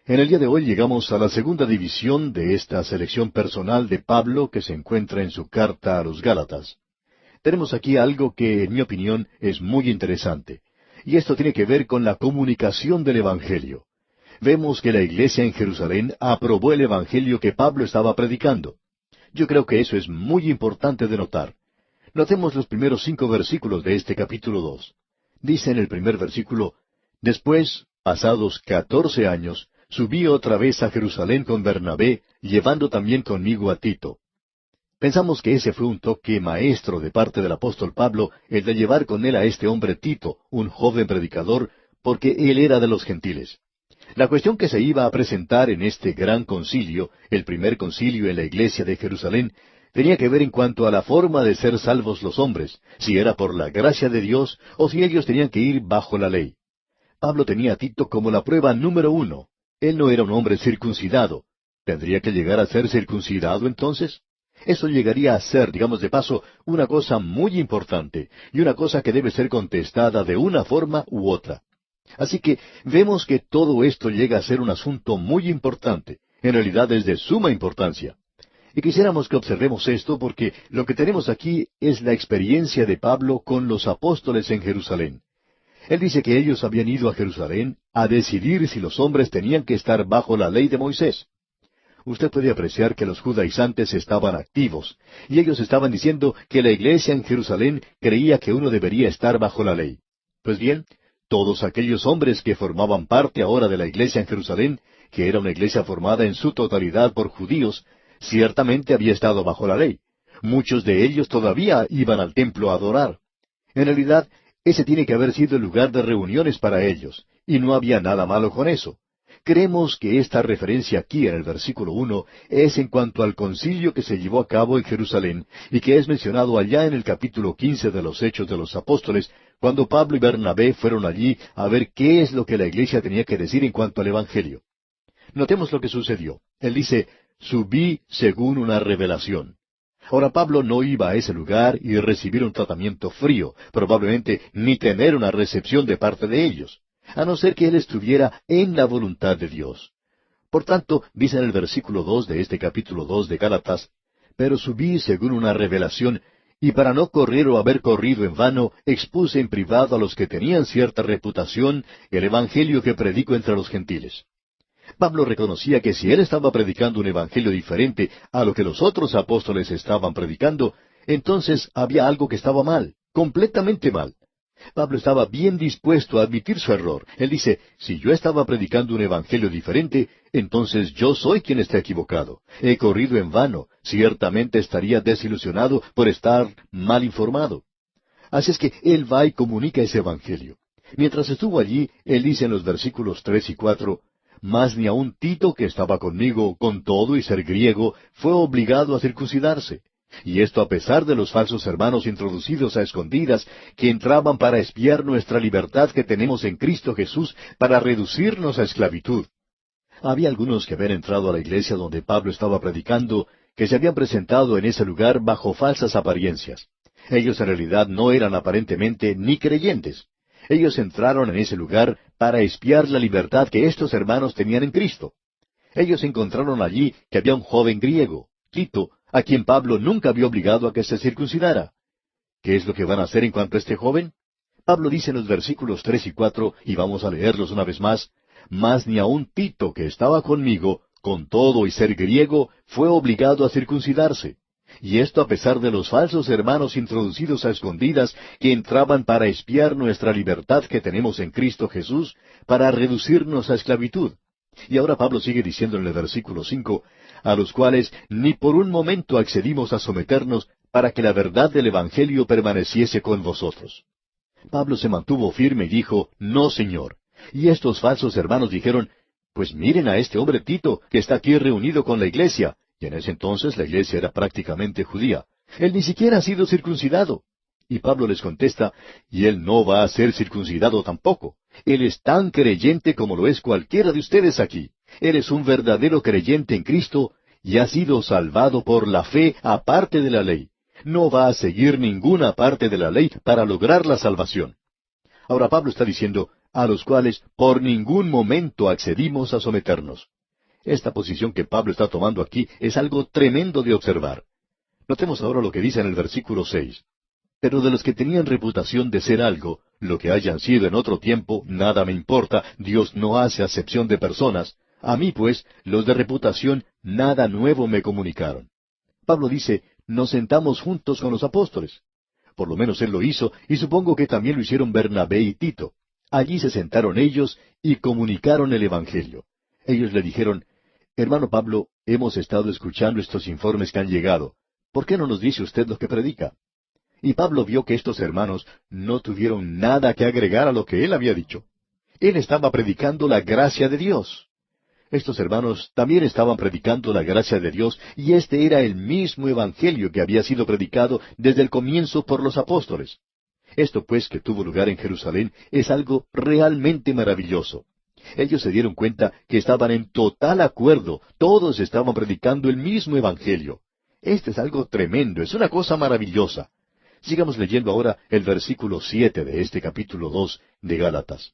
En el día de hoy llegamos a la segunda división de esta selección personal de Pablo que se encuentra en su carta a los Gálatas. Tenemos aquí algo que, en mi opinión, es muy interesante. Y esto tiene que ver con la comunicación del Evangelio. Vemos que la iglesia en Jerusalén aprobó el Evangelio que Pablo estaba predicando. Yo creo que eso es muy importante de notar. Notemos los primeros 5 versículos de este capítulo 2. Dice en el primer versículo: Después, pasados 14 años, subí otra vez a Jerusalén con Bernabé, llevando también conmigo a Tito. Pensamos que ese fue un toque maestro de parte del apóstol Pablo, el de llevar con él a este hombre Tito, un joven predicador, porque él era de los gentiles. La cuestión que se iba a presentar en este gran concilio, el primer concilio en la iglesia de Jerusalén, tenía que ver en cuanto a la forma de ser salvos los hombres, si era por la gracia de Dios o si ellos tenían que ir bajo la ley. Pablo tenía a Tito como la prueba número 1. Él no era un hombre circuncidado. ¿Tendría que llegar a ser circuncidado entonces? Eso llegaría a ser, digamos de paso, una cosa muy importante, y una cosa que debe ser contestada de una forma u otra. Así que vemos que todo esto llega a ser un asunto muy importante, en realidad es de suma importancia. Y quisiéramos que observemos esto porque lo que tenemos aquí es la experiencia de Pablo con los apóstoles en Jerusalén. Él dice que ellos habían ido a Jerusalén a decidir si los hombres tenían que estar bajo la ley de Moisés. Usted puede apreciar que los judaizantes estaban activos, y ellos estaban diciendo que la iglesia en Jerusalén creía que uno debería estar bajo la ley. Pues bien, todos aquellos hombres que formaban parte ahora de la iglesia en Jerusalén, que era una iglesia formada en su totalidad por judíos, ciertamente había estado bajo la ley. Muchos de ellos todavía iban al templo a adorar. En realidad, ese tiene que haber sido el lugar de reuniones para ellos, y no había nada malo con eso. Creemos que esta referencia aquí en el versículo 1 es en cuanto al concilio que se llevó a cabo en Jerusalén y que es mencionado allá en el capítulo 15 de los Hechos de los Apóstoles, cuando Pablo y Bernabé fueron allí a ver qué es lo que la iglesia tenía que decir en cuanto al Evangelio. Notemos lo que sucedió. Él dice: subí según una revelación. Ahora Pablo no iba a ese lugar y recibir un tratamiento frío, probablemente ni tener una recepción de parte de ellos, a no ser que él estuviera en la voluntad de Dios. Por tanto, dice en el versículo 2 de este capítulo 2 de Gálatas: Pero subí según una revelación, y para no correr o haber corrido en vano, expuse en privado a los que tenían cierta reputación el evangelio que predico entre los gentiles. Pablo reconocía que si él estaba predicando un evangelio diferente a lo que los otros apóstoles estaban predicando, entonces había algo que estaba mal, completamente mal. Pablo estaba bien dispuesto a admitir su error. Él dice: si yo estaba predicando un evangelio diferente, entonces yo soy quien está equivocado. He corrido en vano, ciertamente estaría desilusionado por estar mal informado. Así es que él va y comunica ese evangelio. Mientras estuvo allí, él dice en los versículos 3 y 4, Mas ni aun Tito, que estaba conmigo, con todo y ser griego, fue obligado a circuncidarse. Y esto a pesar de los falsos hermanos introducidos a escondidas, que entraban para espiar nuestra libertad que tenemos en Cristo Jesús, para reducirnos a esclavitud. Había algunos que habían entrado a la iglesia donde Pablo estaba predicando, que se habían presentado en ese lugar bajo falsas apariencias. Ellos en realidad no eran aparentemente ni creyentes. Ellos entraron en ese lugar para espiar la libertad que estos hermanos tenían en Cristo. Ellos encontraron allí que había un joven griego, Tito, a quien Pablo nunca había obligado a que se circuncidara. ¿Qué es lo que van a hacer en cuanto a este joven? Pablo dice en los versículos 3 y 4, y vamos a leerlos una vez más: Mas ni aun Tito, que estaba conmigo, con todo y ser griego, fue obligado a circuncidarse. Y esto a pesar de los falsos hermanos introducidos a escondidas, que entraban para espiar nuestra libertad que tenemos en Cristo Jesús, para reducirnos a esclavitud. Y ahora Pablo sigue diciendo en el versículo 5, a los cuales ni por un momento accedimos a someternos para que la verdad del Evangelio permaneciese con vosotros. Pablo se mantuvo firme y dijo: No, Señor. Y estos falsos hermanos dijeron: Pues miren a este hombre Tito, que está aquí reunido con la iglesia. Y en ese entonces la iglesia era prácticamente judía. Él ni siquiera ha sido circuncidado. Y Pablo les contesta: Y él no va a ser circuncidado tampoco. Él es tan creyente como lo es cualquiera de ustedes aquí. Él es un verdadero creyente en Cristo y ha sido salvado por la fe aparte de la ley. No va a seguir ninguna parte de la ley para lograr la salvación. Ahora Pablo está diciendo: a los cuales por ningún momento accedimos a someternos. Esta posición que Pablo está tomando aquí es algo tremendo de observar. Notemos ahora lo que dice en el versículo 6. Pero de los que tenían reputación de ser algo, lo que hayan sido en otro tiempo, nada me importa, Dios no hace acepción de personas. A mí, pues, los de reputación, nada nuevo me comunicaron. Pablo dice, nos sentamos juntos con los apóstoles. Por lo menos él lo hizo, y supongo que también lo hicieron Bernabé y Tito. Allí se sentaron ellos y comunicaron el Evangelio. Ellos le dijeron, hermano Pablo, hemos estado escuchando estos informes que han llegado. ¿Por qué no nos dice usted lo que predica? Y Pablo vio que estos hermanos no tuvieron nada que agregar a lo que él había dicho. Él estaba predicando la gracia de Dios. Estos hermanos también estaban predicando la gracia de Dios, y este era el mismo evangelio que había sido predicado desde el comienzo por los apóstoles. Esto pues que tuvo lugar en Jerusalén es algo realmente maravilloso. Ellos se dieron cuenta que estaban en total acuerdo, todos estaban predicando el mismo evangelio. Este es algo tremendo, es una cosa maravillosa. Sigamos leyendo ahora el versículo 7 de este capítulo 2 de Gálatas.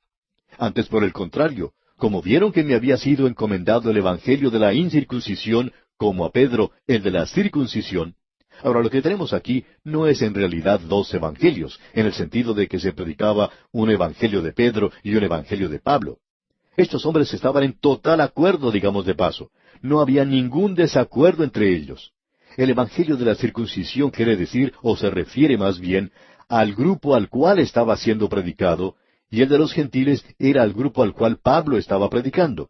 Antes, por el contrario, como vieron que me había sido encomendado el evangelio de la incircuncisión, como a Pedro el de la circuncisión. Ahora, lo que tenemos aquí no es en realidad dos evangelios, en el sentido de que se predicaba un evangelio de Pedro y un evangelio de Pablo. Estos hombres estaban en total acuerdo, digamos de paso. No había ningún desacuerdo entre ellos. El evangelio de la circuncisión quiere decir, o se refiere más bien, al grupo al cual estaba siendo predicado, y el de los gentiles era el grupo al cual Pablo estaba predicando.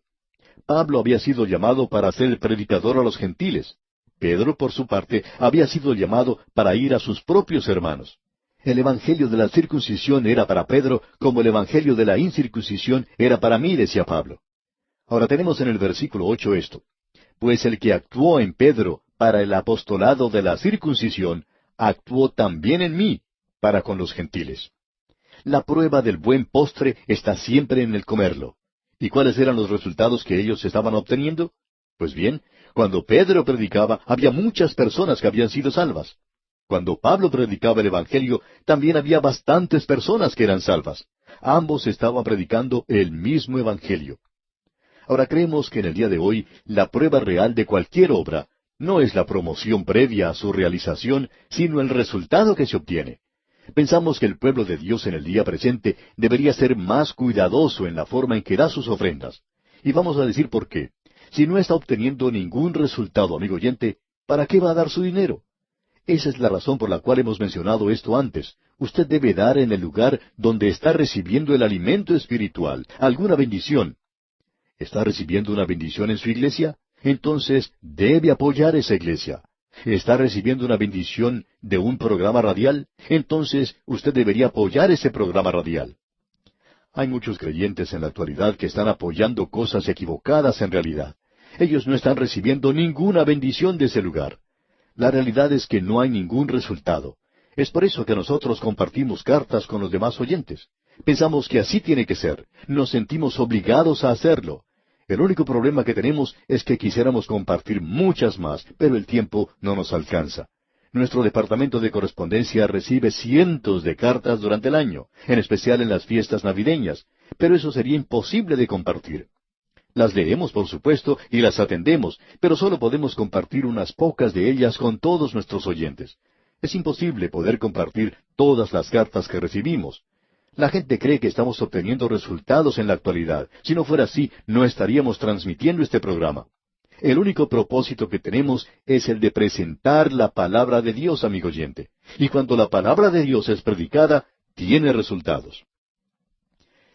Pablo había sido llamado para ser el predicador a los gentiles. Pedro, por su parte, había sido llamado para ir a sus propios hermanos. El evangelio de la circuncisión era para Pedro, como el evangelio de la incircuncisión era para mí, decía Pablo. Ahora tenemos en el versículo 8 esto. Pues el que actuó en Pedro para el apostolado de la circuncisión, actuó también en mí, para con los gentiles. La prueba del buen postre está siempre en el comerlo. ¿Y cuáles eran los resultados que ellos estaban obteniendo? Pues bien, cuando Pedro predicaba, había muchas personas que habían sido salvas. Cuando Pablo predicaba el Evangelio, también había bastantes personas que eran salvas. Ambos estaban predicando el mismo Evangelio. Ahora creemos que en el día de hoy, la prueba real de cualquier obra no es la promoción previa a su realización, sino el resultado que se obtiene. Pensamos que el pueblo de Dios en el día presente debería ser más cuidadoso en la forma en que da sus ofrendas. Y vamos a decir por qué. Si no está obteniendo ningún resultado, amigo oyente, ¿para qué va a dar su dinero? Esa es la razón por la cual hemos mencionado esto antes. Usted debe dar en el lugar donde está recibiendo el alimento espiritual, alguna bendición. ¿Está recibiendo una bendición en su iglesia? Entonces debe apoyar esa iglesia. ¿Está recibiendo una bendición de un programa radial? Entonces usted debería apoyar ese programa radial. Hay muchos creyentes en la actualidad que están apoyando cosas equivocadas en realidad. Ellos no están recibiendo ninguna bendición de ese lugar. La realidad es que no hay ningún resultado. Es por eso que nosotros compartimos cartas con los demás oyentes. Pensamos que así tiene que ser. Nos sentimos obligados a hacerlo. El único problema que tenemos es que quisiéramos compartir muchas más, pero el tiempo no nos alcanza. Nuestro departamento de correspondencia recibe cientos de cartas durante el año, en especial en las fiestas navideñas, pero eso sería imposible de compartir. Las leemos, por supuesto, y las atendemos, pero solo podemos compartir unas pocas de ellas con todos nuestros oyentes. Es imposible poder compartir todas las cartas que recibimos. La gente cree que estamos obteniendo resultados en la actualidad. Si no fuera así, no estaríamos transmitiendo este programa. El único propósito que tenemos es el de presentar la palabra de Dios, amigo oyente. Y cuando la palabra de Dios es predicada, tiene resultados.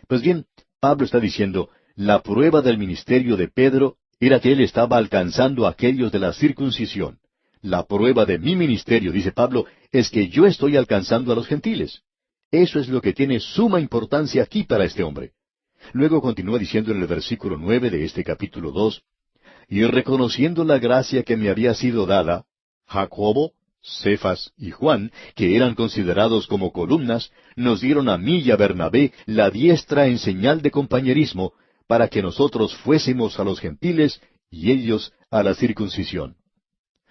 Pues bien, Pablo está diciendo, la prueba del ministerio de Pedro era que él estaba alcanzando a aquellos de la circuncisión. La prueba de mi ministerio, dice Pablo, es que yo estoy alcanzando a los gentiles. Eso es lo que tiene suma importancia aquí para este hombre. Luego continúa diciendo en el versículo 9 de este capítulo 2, y reconociendo la gracia que me había sido dada, Jacobo, Cefas y Juan, que eran considerados como columnas, nos dieron a mí y a Bernabé la diestra en señal de compañerismo, para que nosotros fuésemos a los gentiles y ellos a la circuncisión.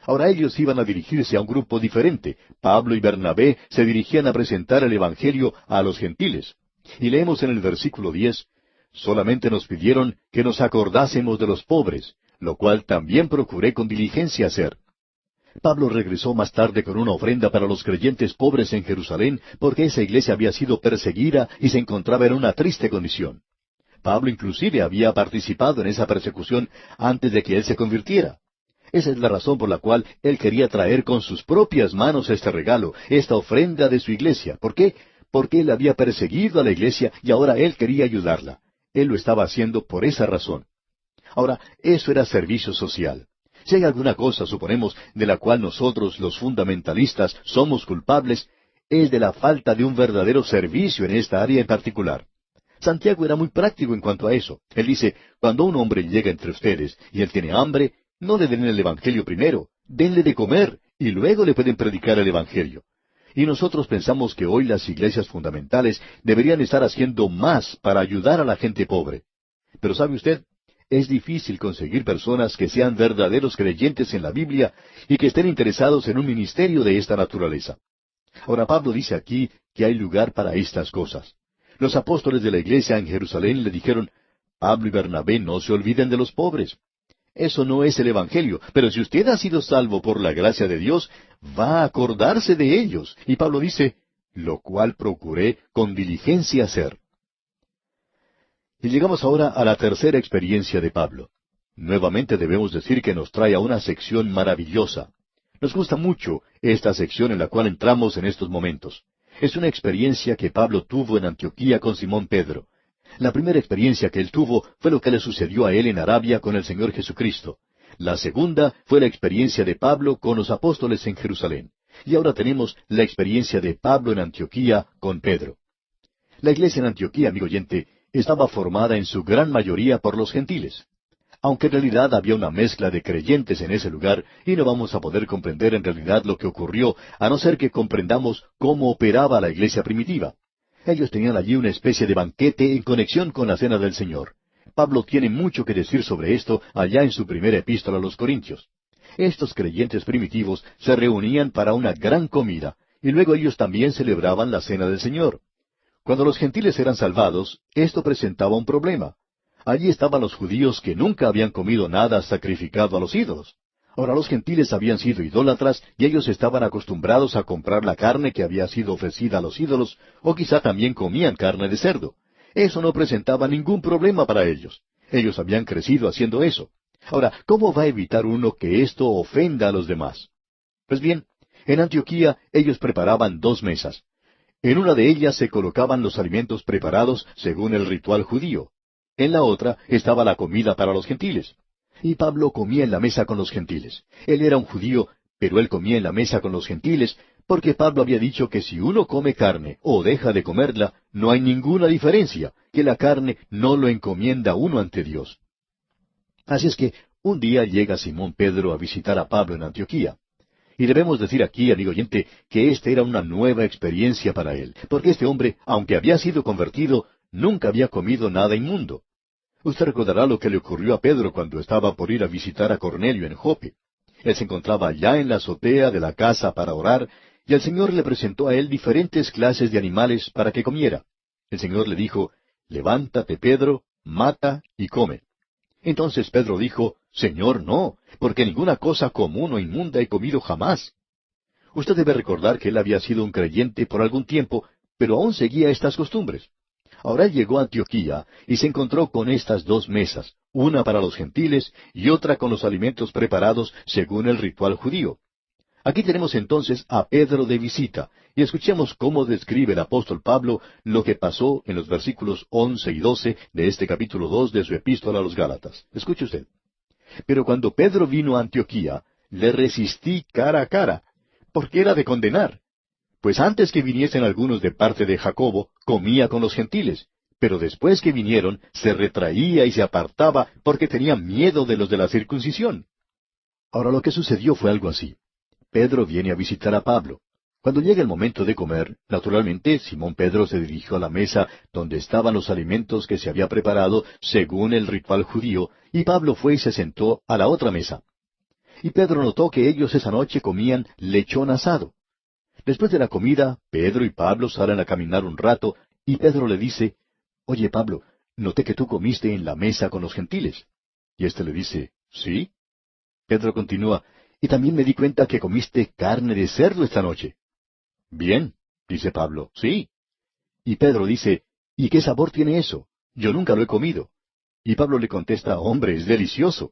Ahora ellos iban a dirigirse a un grupo diferente. Pablo y Bernabé se dirigían a presentar el Evangelio a los gentiles. Y leemos en el versículo 10, solamente nos pidieron que nos acordásemos de los pobres, lo cual también procuré con diligencia hacer. Pablo regresó más tarde con una ofrenda para los creyentes pobres en Jerusalén, porque esa iglesia había sido perseguida y se encontraba en una triste condición. Pablo inclusive había participado en esa persecución antes de que él se convirtiera. Esa es la razón por la cual él quería traer con sus propias manos este regalo, esta ofrenda de su iglesia. ¿Por qué? Porque él había perseguido a la iglesia y ahora él quería ayudarla. Él lo estaba haciendo por esa razón. Ahora, eso era servicio social. Si hay alguna cosa, suponemos, de la cual nosotros, los fundamentalistas, somos culpables, es de la falta de un verdadero servicio en esta área en particular. Santiago era muy práctico en cuanto a eso. Él dice, cuando un hombre llega entre ustedes y él tiene hambre, no le den el Evangelio primero, denle de comer, y luego le pueden predicar el Evangelio. Y nosotros pensamos que hoy las iglesias fundamentales deberían estar haciendo más para ayudar a la gente pobre. Pero ¿sabe usted? Es difícil conseguir personas que sean verdaderos creyentes en la Biblia y que estén interesados en un ministerio de esta naturaleza. Ahora Pablo dice aquí que hay lugar para estas cosas. Los apóstoles de la iglesia en Jerusalén le dijeron, Pablo y Bernabé, no se olviden de los pobres. Eso no es el Evangelio, pero si usted ha sido salvo por la gracia de Dios, va a acordarse de ellos. Y Pablo dice, lo cual procuré con diligencia hacer. Y llegamos ahora a la tercera experiencia de Pablo. Nuevamente debemos decir que nos trae a una sección maravillosa. Nos gusta mucho esta sección en la cual entramos en estos momentos. Es una experiencia que Pablo tuvo en Antioquía con Simón Pedro. La primera experiencia que él tuvo fue lo que le sucedió a él en Arabia con el Señor Jesucristo. La segunda fue la experiencia de Pablo con los apóstoles en Jerusalén. Y ahora tenemos la experiencia de Pablo en Antioquía con Pedro. La iglesia en Antioquía, amigo oyente, estaba formada en su gran mayoría por los gentiles. Aunque en realidad había una mezcla de creyentes en ese lugar, y no vamos a poder comprender en realidad lo que ocurrió, a no ser que comprendamos cómo operaba la iglesia primitiva. Ellos tenían allí una especie de banquete en conexión con la cena del Señor. Pablo tiene mucho que decir sobre esto allá en su primera epístola a los Corintios. Estos creyentes primitivos se reunían para una gran comida, y luego ellos también celebraban la cena del Señor. Cuando los gentiles eran salvados, esto presentaba un problema. Allí estaban los judíos que nunca habían comido nada sacrificado a los ídolos. Ahora los gentiles habían sido idólatras y ellos estaban acostumbrados a comprar la carne que había sido ofrecida a los ídolos, o quizá también comían carne de cerdo. Eso no presentaba ningún problema para ellos. Ellos habían crecido haciendo eso. Ahora, ¿cómo va a evitar uno que esto ofenda a los demás? Pues bien, en Antioquía ellos preparaban 2 mesas. En una de ellas se colocaban los alimentos preparados según el ritual judío. En la otra estaba la comida para los gentiles. Y Pablo comía en la mesa con los gentiles. Él era un judío, pero él comía en la mesa con los gentiles, porque Pablo había dicho que si uno come carne o deja de comerla, no hay ninguna diferencia, que la carne no lo encomienda uno ante Dios. Así es que un día llega Simón Pedro a visitar a Pablo en Antioquía. Y debemos decir aquí, amigo oyente, que esta era una nueva experiencia para él, porque este hombre, aunque había sido convertido, nunca había comido nada inmundo. Usted recordará lo que le ocurrió a Pedro cuando estaba por ir a visitar a Cornelio en Jope. Él se encontraba allá en la azotea de la casa para orar, y el Señor le presentó a él diferentes clases de animales para que comiera. El Señor le dijo, levántate, Pedro, mata y come. Entonces Pedro dijo, Señor, no, porque ninguna cosa común o inmunda he comido jamás. Usted debe recordar que él había sido un creyente por algún tiempo, pero aún seguía estas costumbres. Ahora él llegó a Antioquía y se encontró con estas 2 mesas, una para los gentiles y otra con los alimentos preparados según el ritual judío. Aquí tenemos entonces a Pedro de visita, y escuchemos cómo describe el apóstol Pablo lo que pasó en los versículos 11 y 12 de este capítulo 2 de su epístola a los Gálatas. Escuche usted. Pero cuando Pedro vino a Antioquía, le resistí cara a cara, porque era de condenar. Pues antes que viniesen algunos de parte de Jacobo, comía con los gentiles, pero después que vinieron, se retraía y se apartaba porque tenía miedo de los de la circuncisión. Ahora lo que sucedió fue algo así. Pedro viene a visitar a Pablo. Cuando llega el momento de comer, naturalmente Simón Pedro se dirigió a la mesa donde estaban los alimentos que se había preparado según el ritual judío, y Pablo fue y se sentó a la otra mesa. Y Pedro notó que ellos esa noche comían lechón asado. Después de la comida, Pedro y Pablo salen a caminar un rato, Y Pedro le dice, Oye, Pablo, noté que tú comiste en la mesa con los gentiles. Y éste le dice, ¿Sí? Pedro continúa, y también me di cuenta que comiste carne de cerdo esta noche. Bien, dice Pablo, sí. Y Pedro dice, ¿y qué sabor tiene eso? Yo nunca lo he comido. Y Pablo le contesta, hombre, es delicioso.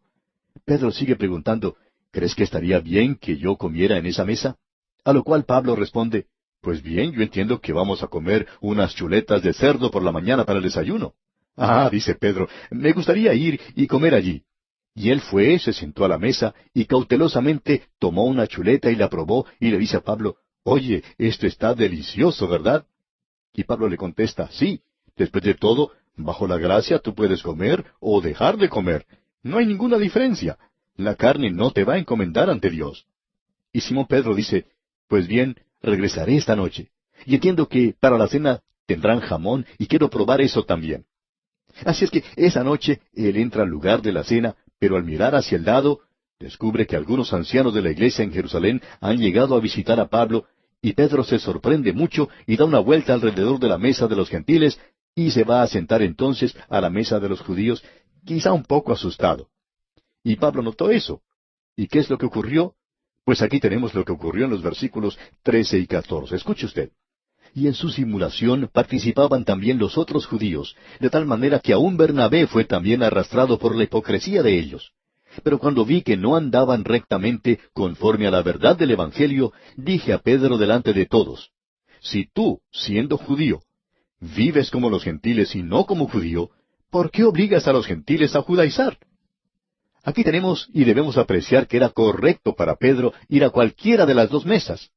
Pedro sigue preguntando, ¿crees que estaría bien que yo comiera en esa mesa? A lo cual Pablo responde, pues bien, yo entiendo que vamos a comer unas chuletas de cerdo por la mañana para el desayuno. Ah, dice Pedro, me gustaría ir y comer allí. Y él fue, se sentó a la mesa y cautelosamente tomó una chuleta y la probó y le dice a Pablo, Oye, esto está delicioso, ¿verdad? Y Pablo le contesta, sí, después de todo, bajo la gracia tú puedes comer o dejar de comer. No hay ninguna diferencia. La carne no te va a encomendar ante Dios. Y Simón Pedro dice, pues bien, regresaré esta noche. Y entiendo que para la cena tendrán jamón y quiero probar eso también. Así es que esa noche él entra al lugar de la cena, pero al mirar hacia el lado, descubre que algunos ancianos de la iglesia en Jerusalén han llegado a visitar a Pablo, y Pedro se sorprende mucho y da una vuelta alrededor de la mesa de los gentiles, y se va a sentar entonces a la mesa de los judíos, quizá un poco asustado. Y Pablo notó eso. ¿Y qué es lo que ocurrió? Pues aquí tenemos lo que ocurrió en los versículos 13 y 14. Escuche usted. Y en su simulación participaban también los otros judíos, de tal manera que aún Bernabé fue también arrastrado por la hipocresía de ellos. Pero cuando vi que no andaban rectamente conforme a la verdad del Evangelio, dije a Pedro delante de todos, si tú, siendo judío, vives como los gentiles y no como judío, ¿por qué obligas a los gentiles a judaizar? Aquí tenemos y debemos apreciar que era correcto para Pedro ir a cualquiera de las dos mesas.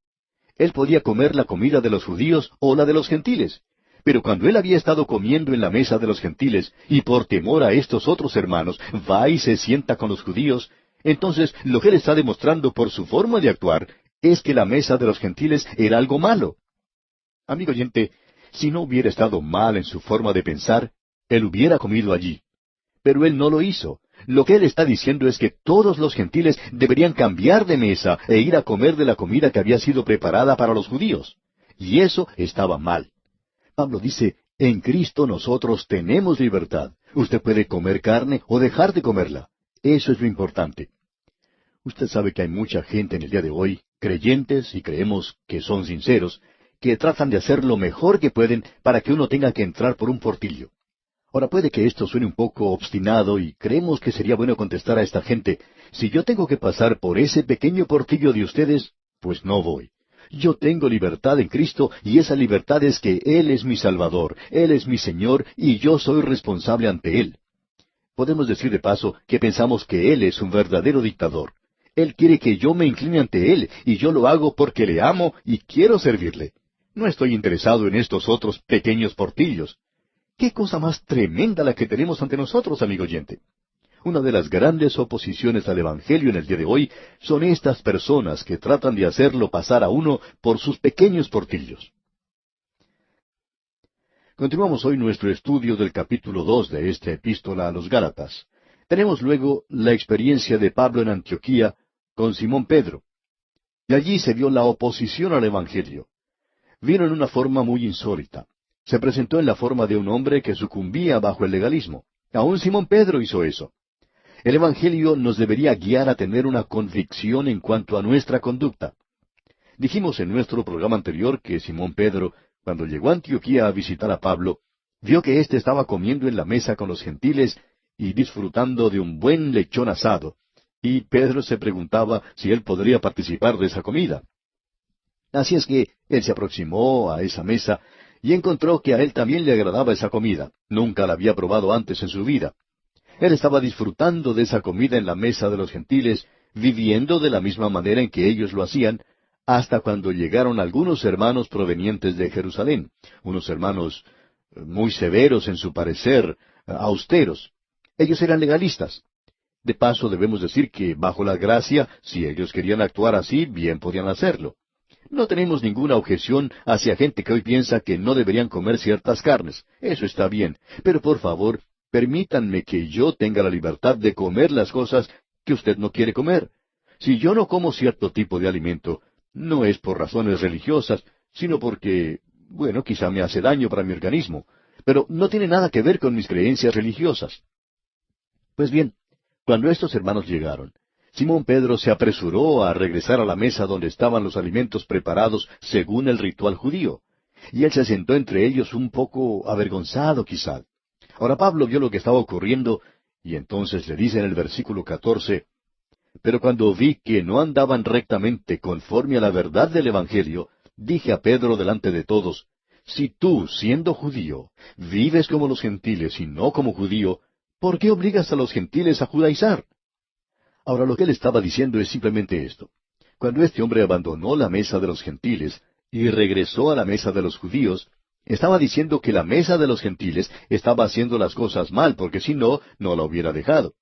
Él podía comer la comida de los judíos o la de los gentiles. Pero cuando él había estado comiendo en la mesa de los gentiles, y por temor a estos otros hermanos va y se sienta con los judíos, entonces lo que él está demostrando por su forma de actuar es que la mesa de los gentiles era algo malo. Amigo oyente, si no hubiera estado mal en su forma de pensar, él hubiera comido allí. Pero él no lo hizo. Lo que él está diciendo es que todos los gentiles deberían cambiar de mesa e ir a comer de la comida que había sido preparada para los judíos. Y eso estaba mal. Pablo dice, en Cristo nosotros tenemos libertad. Usted puede comer carne o dejar de comerla. Eso es lo importante. Usted sabe que hay mucha gente en el día de hoy, creyentes y creemos que son sinceros, que tratan de hacer lo mejor que pueden para que uno tenga que entrar por un portillo. Ahora puede que esto suene un poco obstinado y creemos que sería bueno contestar a esta gente, si yo tengo que pasar por ese pequeño portillo de ustedes, pues no voy. Yo tengo libertad en Cristo y esa libertad es que Él es mi Salvador, Él es mi Señor y yo soy responsable ante Él. Podemos decir de paso que pensamos que Él es un verdadero dictador. Él quiere que yo me incline ante Él y yo lo hago porque le amo y quiero servirle. No estoy interesado en estos otros pequeños portillos. ¡Qué cosa más tremenda la que tenemos ante nosotros, amigo oyente! Una de las grandes oposiciones al Evangelio en el día de hoy son estas personas que tratan de hacerlo pasar a uno por sus pequeños portillos. Continuamos hoy nuestro estudio del capítulo 2 de esta epístola a los Gálatas. Tenemos luego la experiencia de Pablo en Antioquía con Simón Pedro. Y allí se vio la oposición al Evangelio. Vino en una forma muy insólita. Se presentó en la forma de un hombre que sucumbía bajo el legalismo. Aún Simón Pedro hizo eso. El Evangelio nos debería guiar a tener una convicción en cuanto a nuestra conducta. Dijimos en nuestro programa anterior que Simón Pedro, cuando llegó a Antioquía a visitar a Pablo, vio que éste estaba comiendo en la mesa con los gentiles y disfrutando de un buen lechón asado, y Pedro se preguntaba si él podría participar de esa comida. Así es que él se aproximó a esa mesa y encontró que a él también le agradaba esa comida. Nunca la había probado antes en su vida. Él estaba disfrutando de esa comida en la mesa de los gentiles, viviendo de la misma manera en que ellos lo hacían, hasta cuando llegaron algunos hermanos provenientes de Jerusalén, unos hermanos muy severos en su parecer, austeros. Ellos eran legalistas. De paso debemos decir que bajo la gracia, si ellos querían actuar así, bien podían hacerlo. No tenemos ninguna objeción hacia gente que hoy piensa que no deberían comer ciertas carnes. Eso está bien. Pero por favor, permítanme que yo tenga la libertad de comer las cosas que usted no quiere comer. Si yo no como cierto tipo de alimento, no es por razones religiosas, sino porque bueno, quizá me hace daño para mi organismo, pero no tiene nada que ver con mis creencias religiosas. Pues bien, cuando estos hermanos llegaron, Simón Pedro se apresuró a regresar a la mesa donde estaban los alimentos preparados según el ritual judío, y él se sentó entre ellos un poco avergonzado quizá. Ahora Pablo vio lo que estaba ocurriendo, y entonces le dice en el versículo 14, pero cuando vi que no andaban rectamente conforme a la verdad del Evangelio, dije a Pedro delante de todos, si tú, siendo judío, vives como los gentiles y no como judío, ¿por qué obligas a los gentiles a judaizar? Ahora lo que él estaba diciendo es simplemente esto. Cuando este hombre abandonó la mesa de los gentiles y regresó a la mesa de los judíos, estaba diciendo que la mesa de los gentiles estaba haciendo las cosas mal, porque si no, no la hubiera dejado.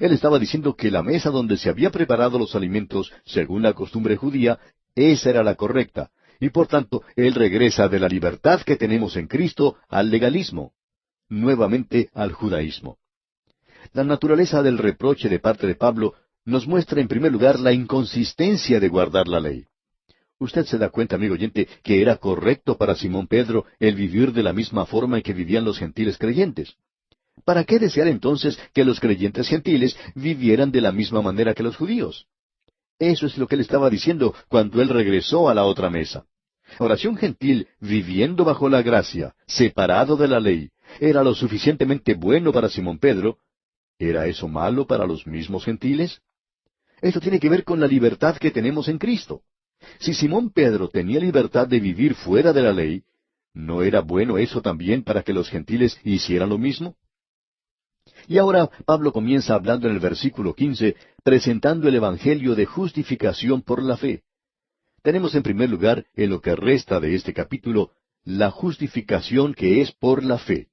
Él estaba diciendo que la mesa donde se había preparado los alimentos, según la costumbre judía, esa era la correcta, y por tanto él regresa de la libertad que tenemos en Cristo al legalismo, nuevamente al judaísmo. La naturaleza del reproche de parte de Pablo nos muestra en primer lugar la inconsistencia de guardar la ley. Usted se da cuenta, amigo oyente, que era correcto para Simón Pedro el vivir de la misma forma en que vivían los gentiles creyentes. ¿Para qué desear entonces que los creyentes gentiles vivieran de la misma manera que los judíos? Eso es lo que él estaba diciendo cuando él regresó a la otra mesa. Ahora, si un gentil viviendo bajo la gracia, separado de la ley, era lo suficientemente bueno para Simón Pedro, ¿era eso malo para los mismos gentiles? Esto tiene que ver con la libertad que tenemos en Cristo. Si Simón Pedro tenía libertad de vivir fuera de la ley, ¿no era bueno eso también para que los gentiles hicieran lo mismo? Y ahora Pablo comienza hablando en el versículo 15, presentando el Evangelio de justificación por la fe. Tenemos en primer lugar, en lo que resta de este capítulo, la justificación que es por la fe.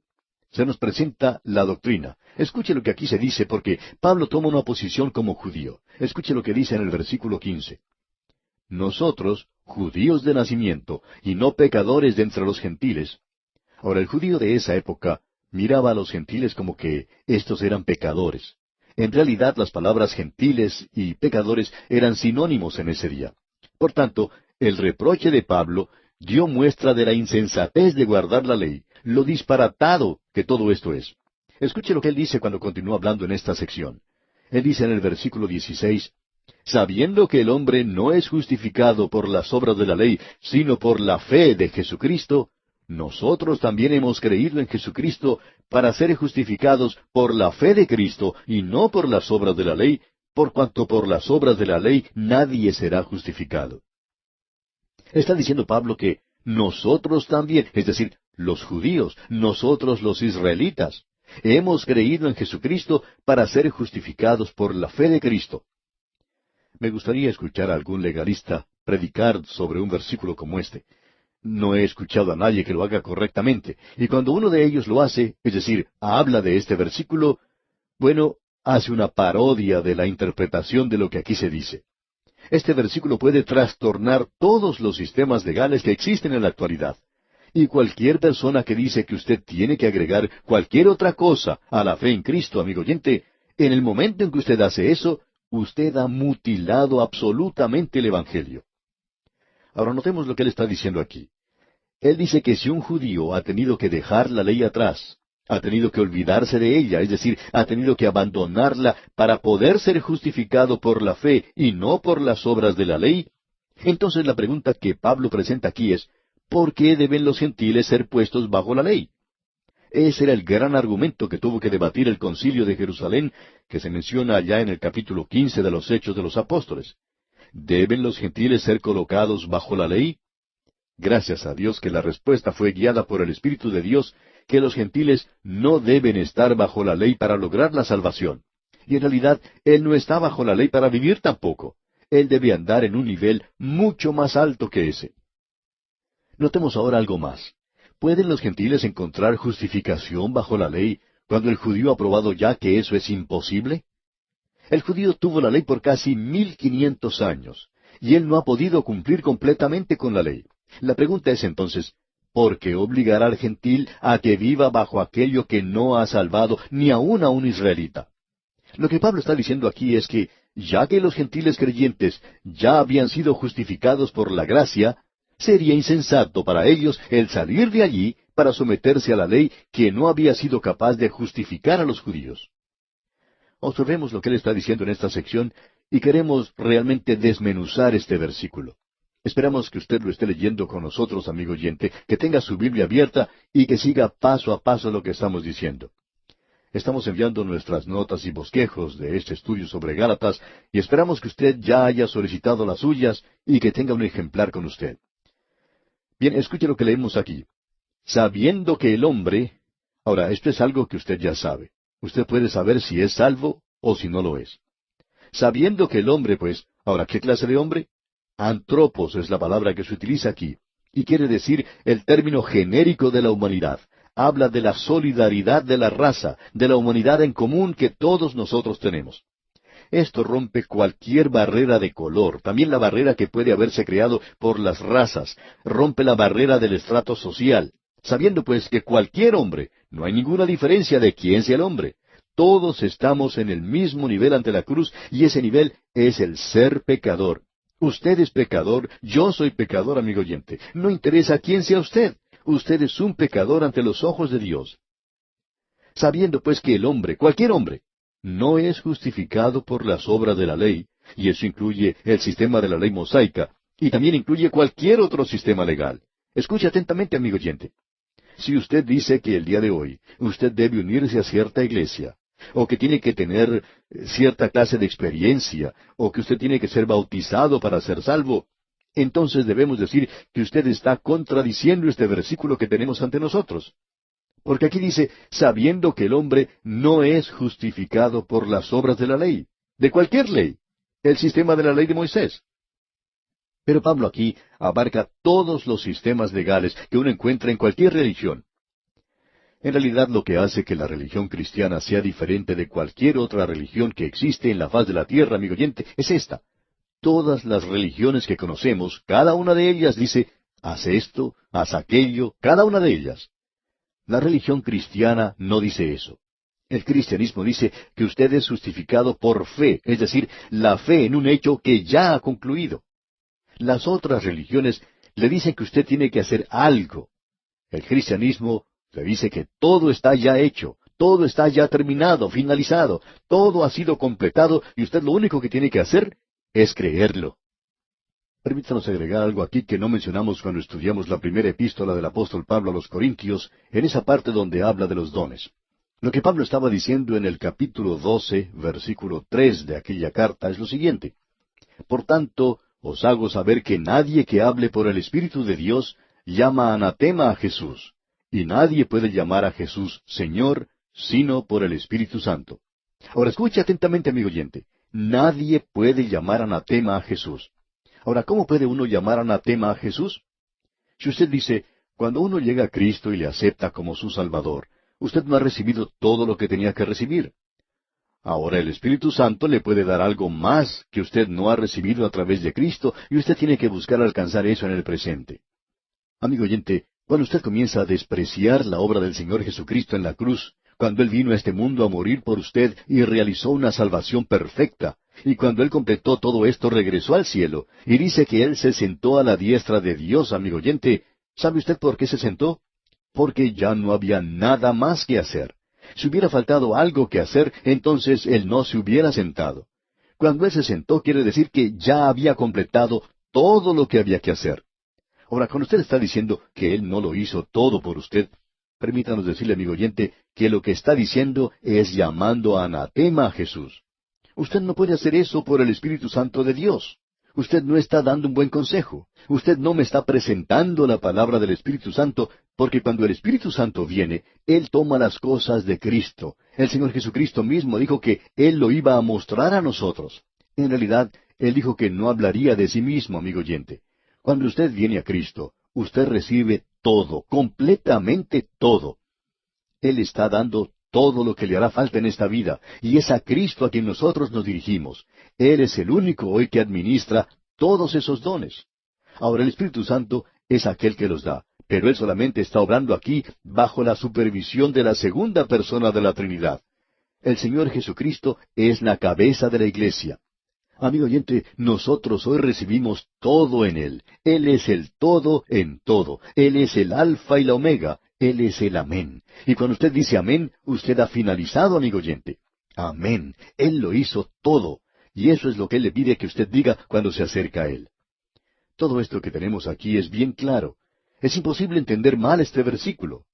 Se nos presenta la doctrina. Escuche lo que aquí se dice, porque Pablo toma una posición como judío. Escuche lo que dice en el versículo 15. Nosotros, judíos de nacimiento, y no pecadores de entre los gentiles. Ahora, el judío de esa época miraba a los gentiles como que éstos eran pecadores. En realidad, las palabras gentiles y pecadores eran sinónimos en ese día. Por tanto, el reproche de Pablo dio muestra de la insensatez de guardar la ley, lo disparatado que todo esto es. Escuche lo que él dice cuando continúa hablando en esta sección. Él dice en el versículo 16, sabiendo que el hombre no es justificado por las obras de la ley, sino por la fe de Jesucristo, nosotros también hemos creído en Jesucristo para ser justificados por la fe de Cristo y no por las obras de la ley, por cuanto por las obras de la ley nadie será justificado. Está diciendo Pablo que nosotros también, es decir, los judíos, nosotros los israelitas, hemos creído en Jesucristo para ser justificados por la fe de Cristo. Me gustaría escuchar a algún legalista predicar sobre un versículo como este. No he escuchado a nadie que lo haga correctamente, y cuando uno de ellos lo hace, es decir, habla de este versículo, bueno, hace una parodia de la interpretación de lo que aquí se dice. Este versículo puede trastornar todos los sistemas legales que existen en la actualidad. Y cualquier persona que dice que usted tiene que agregar cualquier otra cosa a la fe en Cristo, amigo oyente, en el momento en que usted hace eso, usted ha mutilado absolutamente el Evangelio. Ahora notemos lo que él está diciendo aquí. Él dice que si un judío ha tenido que dejar la ley atrás, ha tenido que olvidarse de ella, es decir, ha tenido que abandonarla para poder ser justificado por la fe y no por las obras de la ley, entonces la pregunta que Pablo presenta aquí es, ¿por qué deben los gentiles ser puestos bajo la ley? Ese era el gran argumento que tuvo que debatir el concilio de Jerusalén, que se menciona allá en el capítulo 15 de los Hechos de los Apóstoles. ¿Deben los gentiles ser colocados bajo la ley? Gracias a Dios que la respuesta fue guiada por el Espíritu de Dios, que los gentiles no deben estar bajo la ley para lograr la salvación. Y en realidad, Él no está bajo la ley para vivir tampoco. Él debe andar en un nivel mucho más alto que ese. Notemos ahora algo más. ¿Pueden los gentiles encontrar justificación bajo la ley cuando el judío ha probado ya que eso es imposible? El judío tuvo la ley por casi 1500 años, y él no ha podido cumplir completamente con la ley. La pregunta es entonces, ¿por qué obligar al gentil a que viva bajo aquello que no ha salvado ni aun a un israelita? Lo que Pablo está diciendo aquí es que, ya que los gentiles creyentes ya habían sido justificados por la gracia, Sería insensato para ellos el salir de allí para someterse a la ley que no había sido capaz de justificar a los judíos. Observemos lo que él está diciendo en esta sección y queremos realmente desmenuzar este versículo. Esperamos que usted lo esté leyendo con nosotros, amigo oyente, que tenga su Biblia abierta y que siga paso a paso lo que estamos diciendo. Estamos enviando nuestras notas y bosquejos de este estudio sobre Gálatas y esperamos que usted ya haya solicitado las suyas y que tenga un ejemplar con usted. Bien, escuche lo que leemos aquí. Sabiendo que el hombre... Ahora, esto es algo que usted ya sabe. Usted puede saber si es salvo o si no lo es. Sabiendo que el hombre, pues... Ahora, ¿qué clase de hombre? Antropos es la palabra que se utiliza aquí, y quiere decir el término genérico de la humanidad. Habla de la solidaridad de la raza, de la humanidad en común que todos nosotros tenemos. Esto rompe cualquier barrera de color, también la barrera que puede haberse creado por las razas, rompe la barrera del estrato social, sabiendo pues que cualquier hombre, no hay ninguna diferencia de quién sea el hombre. Todos estamos en el mismo nivel ante la cruz, y ese nivel es el ser pecador. Usted es pecador, yo soy pecador, amigo oyente. No interesa quién sea usted. Usted es un pecador ante los ojos de Dios. Sabiendo pues que el hombre, cualquier hombre, no es justificado por las obras de la ley, y eso incluye el sistema de la ley mosaica, y también incluye cualquier otro sistema legal. Escuche atentamente, amigo oyente. Si usted dice que el día de hoy usted debe unirse a cierta iglesia, o que tiene que tener cierta clase de experiencia, o que usted tiene que ser bautizado para ser salvo, entonces debemos decir que usted está contradiciendo este versículo que tenemos ante nosotros. Porque aquí dice, sabiendo que el hombre no es justificado por las obras de la ley, de cualquier ley, el sistema de la ley de Moisés. Pero Pablo aquí abarca todos los sistemas legales que uno encuentra en cualquier religión. En realidad lo que hace que la religión cristiana sea diferente de cualquier otra religión que existe en la faz de la tierra, amigo oyente, es esta. Todas las religiones que conocemos, cada una de ellas dice, haz esto, haz aquello, cada una de ellas. La religión cristiana no dice eso. El cristianismo dice que usted es justificado por fe, es decir, la fe en un hecho que ya ha concluido. Las otras religiones le dicen que usted tiene que hacer algo. El cristianismo le dice que todo está ya hecho, todo está ya terminado, finalizado, todo ha sido completado y usted lo único que tiene que hacer es creerlo. Permítanos agregar algo aquí que no mencionamos cuando estudiamos la primera epístola del apóstol Pablo a los Corintios, en esa parte donde habla de los dones. Lo que Pablo estaba diciendo en el capítulo 12, versículo 3 de aquella carta es lo siguiente. Por tanto, os hago saber que nadie que hable por el Espíritu de Dios llama anatema a Jesús, y nadie puede llamar a Jesús Señor, sino por el Espíritu Santo. Ahora escuche atentamente, amigo oyente. Nadie puede llamar anatema a Jesús. Ahora, ¿cómo puede uno llamar anatema a Jesús? Si usted dice, cuando uno llega a Cristo y le acepta como su Salvador, usted no ha recibido todo lo que tenía que recibir. Ahora el Espíritu Santo le puede dar algo más que usted no ha recibido a través de Cristo, y usted tiene que buscar alcanzar eso en el presente. Amigo oyente, cuando usted comienza a despreciar la obra del Señor Jesucristo en la cruz, cuando Él vino a este mundo a morir por usted y realizó una salvación perfecta, y cuando Él completó todo esto regresó al cielo, y dice que Él se sentó a la diestra de Dios, amigo oyente, ¿sabe usted por qué se sentó? Porque ya no había nada más que hacer. Si hubiera faltado algo que hacer, entonces Él no se hubiera sentado. Cuando Él se sentó, quiere decir que ya había completado todo lo que había que hacer. Ahora, cuando usted está diciendo que Él no lo hizo todo por usted, permítanos decirle, amigo oyente, que lo que está diciendo es llamando a anatema a Jesús. Usted no puede hacer eso por el Espíritu Santo de Dios. Usted no está dando un buen consejo. Usted no me está presentando la palabra del Espíritu Santo, porque cuando el Espíritu Santo viene, Él toma las cosas de Cristo. El Señor Jesucristo mismo dijo que Él lo iba a mostrar a nosotros. En realidad, Él dijo que no hablaría de sí mismo, amigo oyente. Cuando usted viene a Cristo, usted recibe todo, completamente todo. Él está dando todo lo que le hará falta en esta vida, y es a Cristo a quien nosotros nos dirigimos. Él es el único hoy que administra todos esos dones. Ahora el Espíritu Santo es aquel que los da, pero Él solamente está obrando aquí bajo la supervisión de la segunda persona de la Trinidad. El Señor Jesucristo es la cabeza de la iglesia. Amigo oyente, nosotros hoy recibimos todo en Él. Él es el todo en todo. Él es el alfa y la omega. Él es el amén. Y cuando usted dice amén, usted ha finalizado, amigo oyente. Amén. Él lo hizo todo. Y eso es lo que Él le pide que usted diga cuando se acerca a Él. Todo esto que tenemos aquí es bien claro. Es imposible entender mal este versículo.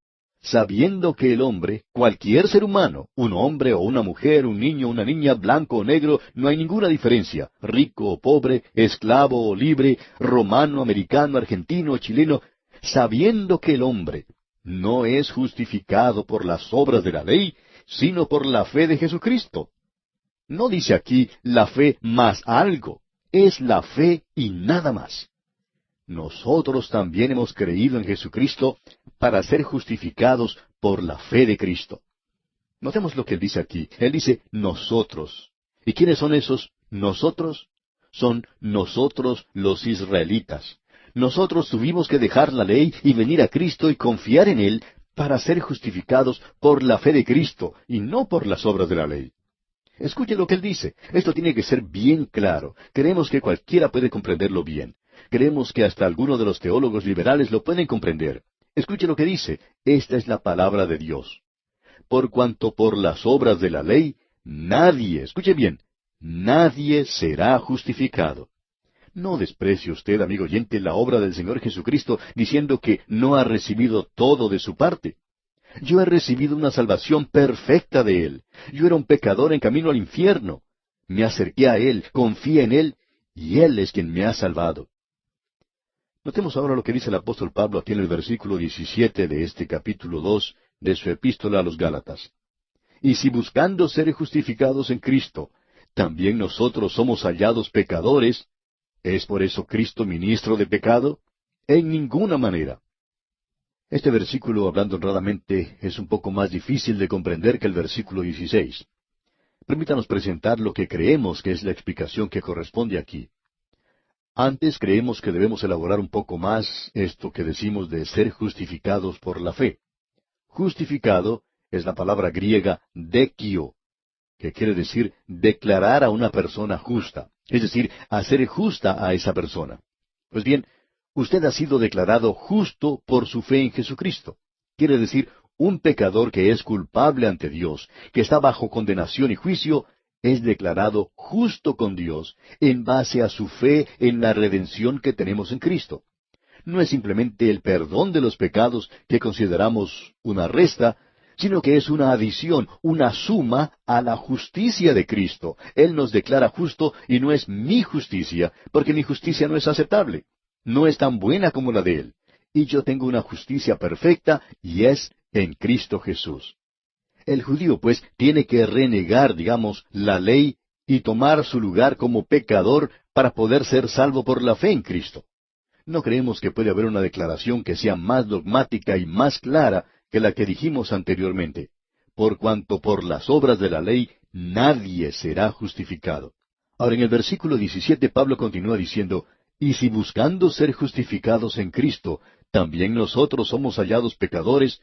Sabiendo que el hombre, cualquier ser humano, un hombre o una mujer, un niño, una niña, blanco o negro, no hay ninguna diferencia, rico o pobre, esclavo o libre, romano, americano, argentino o chileno, sabiendo que el hombre no es justificado por las obras de la ley, sino por la fe de Jesucristo. No dice aquí la fe más algo, es la fe y nada más. Nosotros también hemos creído en Jesucristo para ser justificados por la fe de Cristo. Notemos lo que él dice aquí. Él dice nosotros. ¿Y quiénes son esos nosotros? Son nosotros los israelitas. Nosotros tuvimos que dejar la ley y venir a Cristo y confiar en Él para ser justificados por la fe de Cristo y no por las obras de la ley. Escuche lo que él dice. Esto tiene que ser bien claro. Creemos que cualquiera puede comprenderlo bien. Creemos que hasta algunos de los teólogos liberales lo pueden comprender. Escuche lo que dice. Esta es la palabra de Dios. Por cuanto por las obras de la ley, nadie, escuche bien, nadie será justificado. No desprecie usted, amigo oyente, la obra del Señor Jesucristo diciendo que no ha recibido todo de su parte. Yo he recibido una salvación perfecta de Él. Yo era un pecador en camino al infierno. Me acerqué a Él, confié en Él, y Él es quien me ha salvado. Notemos ahora lo que dice el apóstol Pablo aquí en el versículo 17 de este capítulo 2 de su epístola a los Gálatas. Y si buscando ser justificados en Cristo, también nosotros somos hallados pecadores, ¿es por eso Cristo ministro de pecado? En ninguna manera. Este versículo, hablando honradamente, es un poco más difícil de comprender que el versículo 16. Permítanos presentar lo que creemos que es la explicación que corresponde aquí. Antes creemos que debemos elaborar un poco más esto que decimos de ser justificados por la fe. Justificado es la palabra griega dekio, que quiere decir declarar a una persona justa, es decir, hacer justa a esa persona. Pues bien, usted ha sido declarado justo por su fe en Jesucristo. Quiere decir, un pecador que es culpable ante Dios, que está bajo condenación y juicio, es declarado justo con Dios en base a su fe en la redención que tenemos en Cristo. No es simplemente el perdón de los pecados que consideramos una resta, sino que es una adición, una suma a la justicia de Cristo. Él nos declara justo y no es mi justicia, porque mi justicia no es aceptable. No es tan buena como la de Él. Y yo tengo una justicia perfecta y es en Cristo Jesús. El judío, pues, tiene que renegar, digamos, la ley y tomar su lugar como pecador para poder ser salvo por la fe en Cristo. No creemos que puede haber una declaración que sea más dogmática y más clara que la que dijimos anteriormente. Por cuanto por las obras de la ley nadie será justificado. Ahora en el versículo 17 Pablo continúa diciendo, y si buscando ser justificados en Cristo, también nosotros somos hallados pecadores,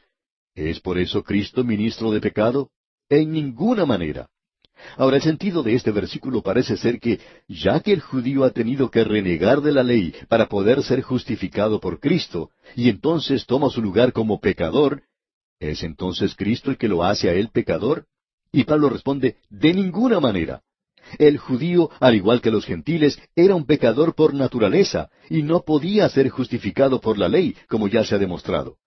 ¿es por eso Cristo ministro de pecado? En ninguna manera. Ahora, el sentido de este versículo parece ser que, ya que el judío ha tenido que renegar de la ley para poder ser justificado por Cristo, y entonces toma su lugar como pecador, ¿es entonces Cristo el que lo hace a él pecador? Y Pablo responde, de ninguna manera. El judío, al igual que los gentiles, era un pecador por naturaleza, y no podía ser justificado por la ley, como ya se ha demostrado.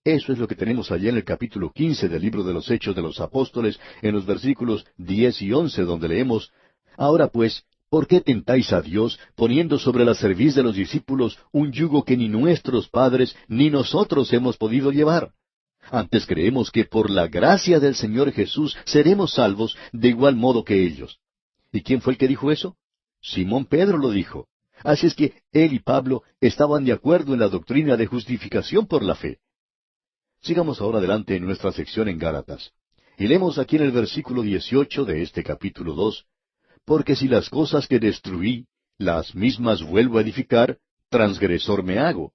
Eso es lo que tenemos allá en el capítulo 15 del libro de los Hechos de los Apóstoles, en los versículos 10 y 11, donde leemos, ahora pues, ¿por qué tentáis a Dios, poniendo sobre la cerviz de los discípulos un yugo que ni nuestros padres ni nosotros hemos podido llevar? Antes creemos que por la gracia del Señor Jesús seremos salvos de igual modo que ellos. ¿Y quién fue el que dijo eso? Simón Pedro lo dijo. Así es que él y Pablo estaban de acuerdo en la doctrina de justificación por la fe. Sigamos ahora adelante en nuestra sección en Gálatas. Y leemos aquí en el versículo 18 de este capítulo 2, porque si las cosas que destruí, las mismas vuelvo a edificar, transgresor me hago.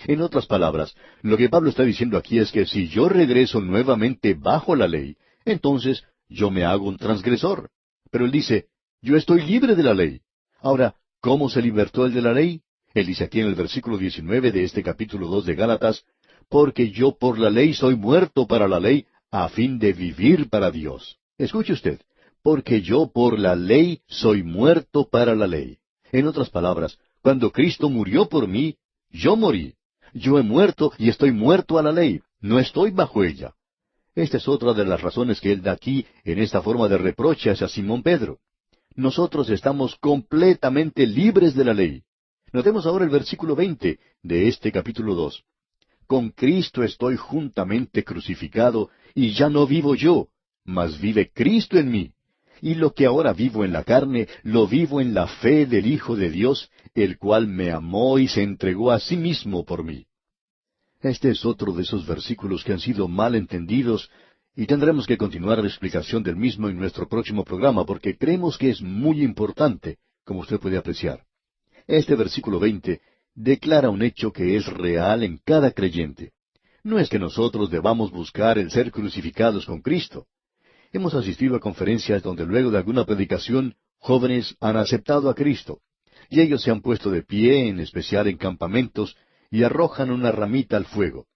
En otras palabras, lo que Pablo está diciendo aquí es que si yo regreso nuevamente bajo la ley, entonces yo me hago un transgresor. Pero él dice, yo estoy libre de la ley. Ahora, ¿cómo se libertó él de la ley? Él dice aquí en el versículo 19 de este capítulo 2 de Gálatas, porque yo por la ley soy muerto para la ley, a fin de vivir para Dios. Escuche usted, porque yo por la ley soy muerto para la ley. En otras palabras, cuando Cristo murió por mí, yo morí. Yo he muerto y estoy muerto a la ley, no estoy bajo ella. Esta es otra de las razones que él da aquí en esta forma de reproche hacia Simón Pedro. Nosotros estamos completamente libres de la ley. Notemos ahora el versículo 20 de este capítulo 2. Con Cristo estoy juntamente crucificado, y ya no vivo yo, mas vive Cristo en mí. Y lo que ahora vivo en la carne, lo vivo en la fe del Hijo de Dios, el cual me amó y se entregó a sí mismo por mí. Este es otro de esos versículos que han sido mal entendidos, y tendremos que continuar la explicación del mismo en nuestro próximo programa, porque creemos que es muy importante, como usted puede apreciar. Este versículo 20 declara un hecho que es real en cada creyente. No es que nosotros debamos buscar el ser crucificados con Cristo. Hemos asistido a conferencias donde luego de alguna predicación, jóvenes han aceptado a Cristo, y ellos se han puesto de pie, en especial en campamentos, y arrojan una ramita al fuego.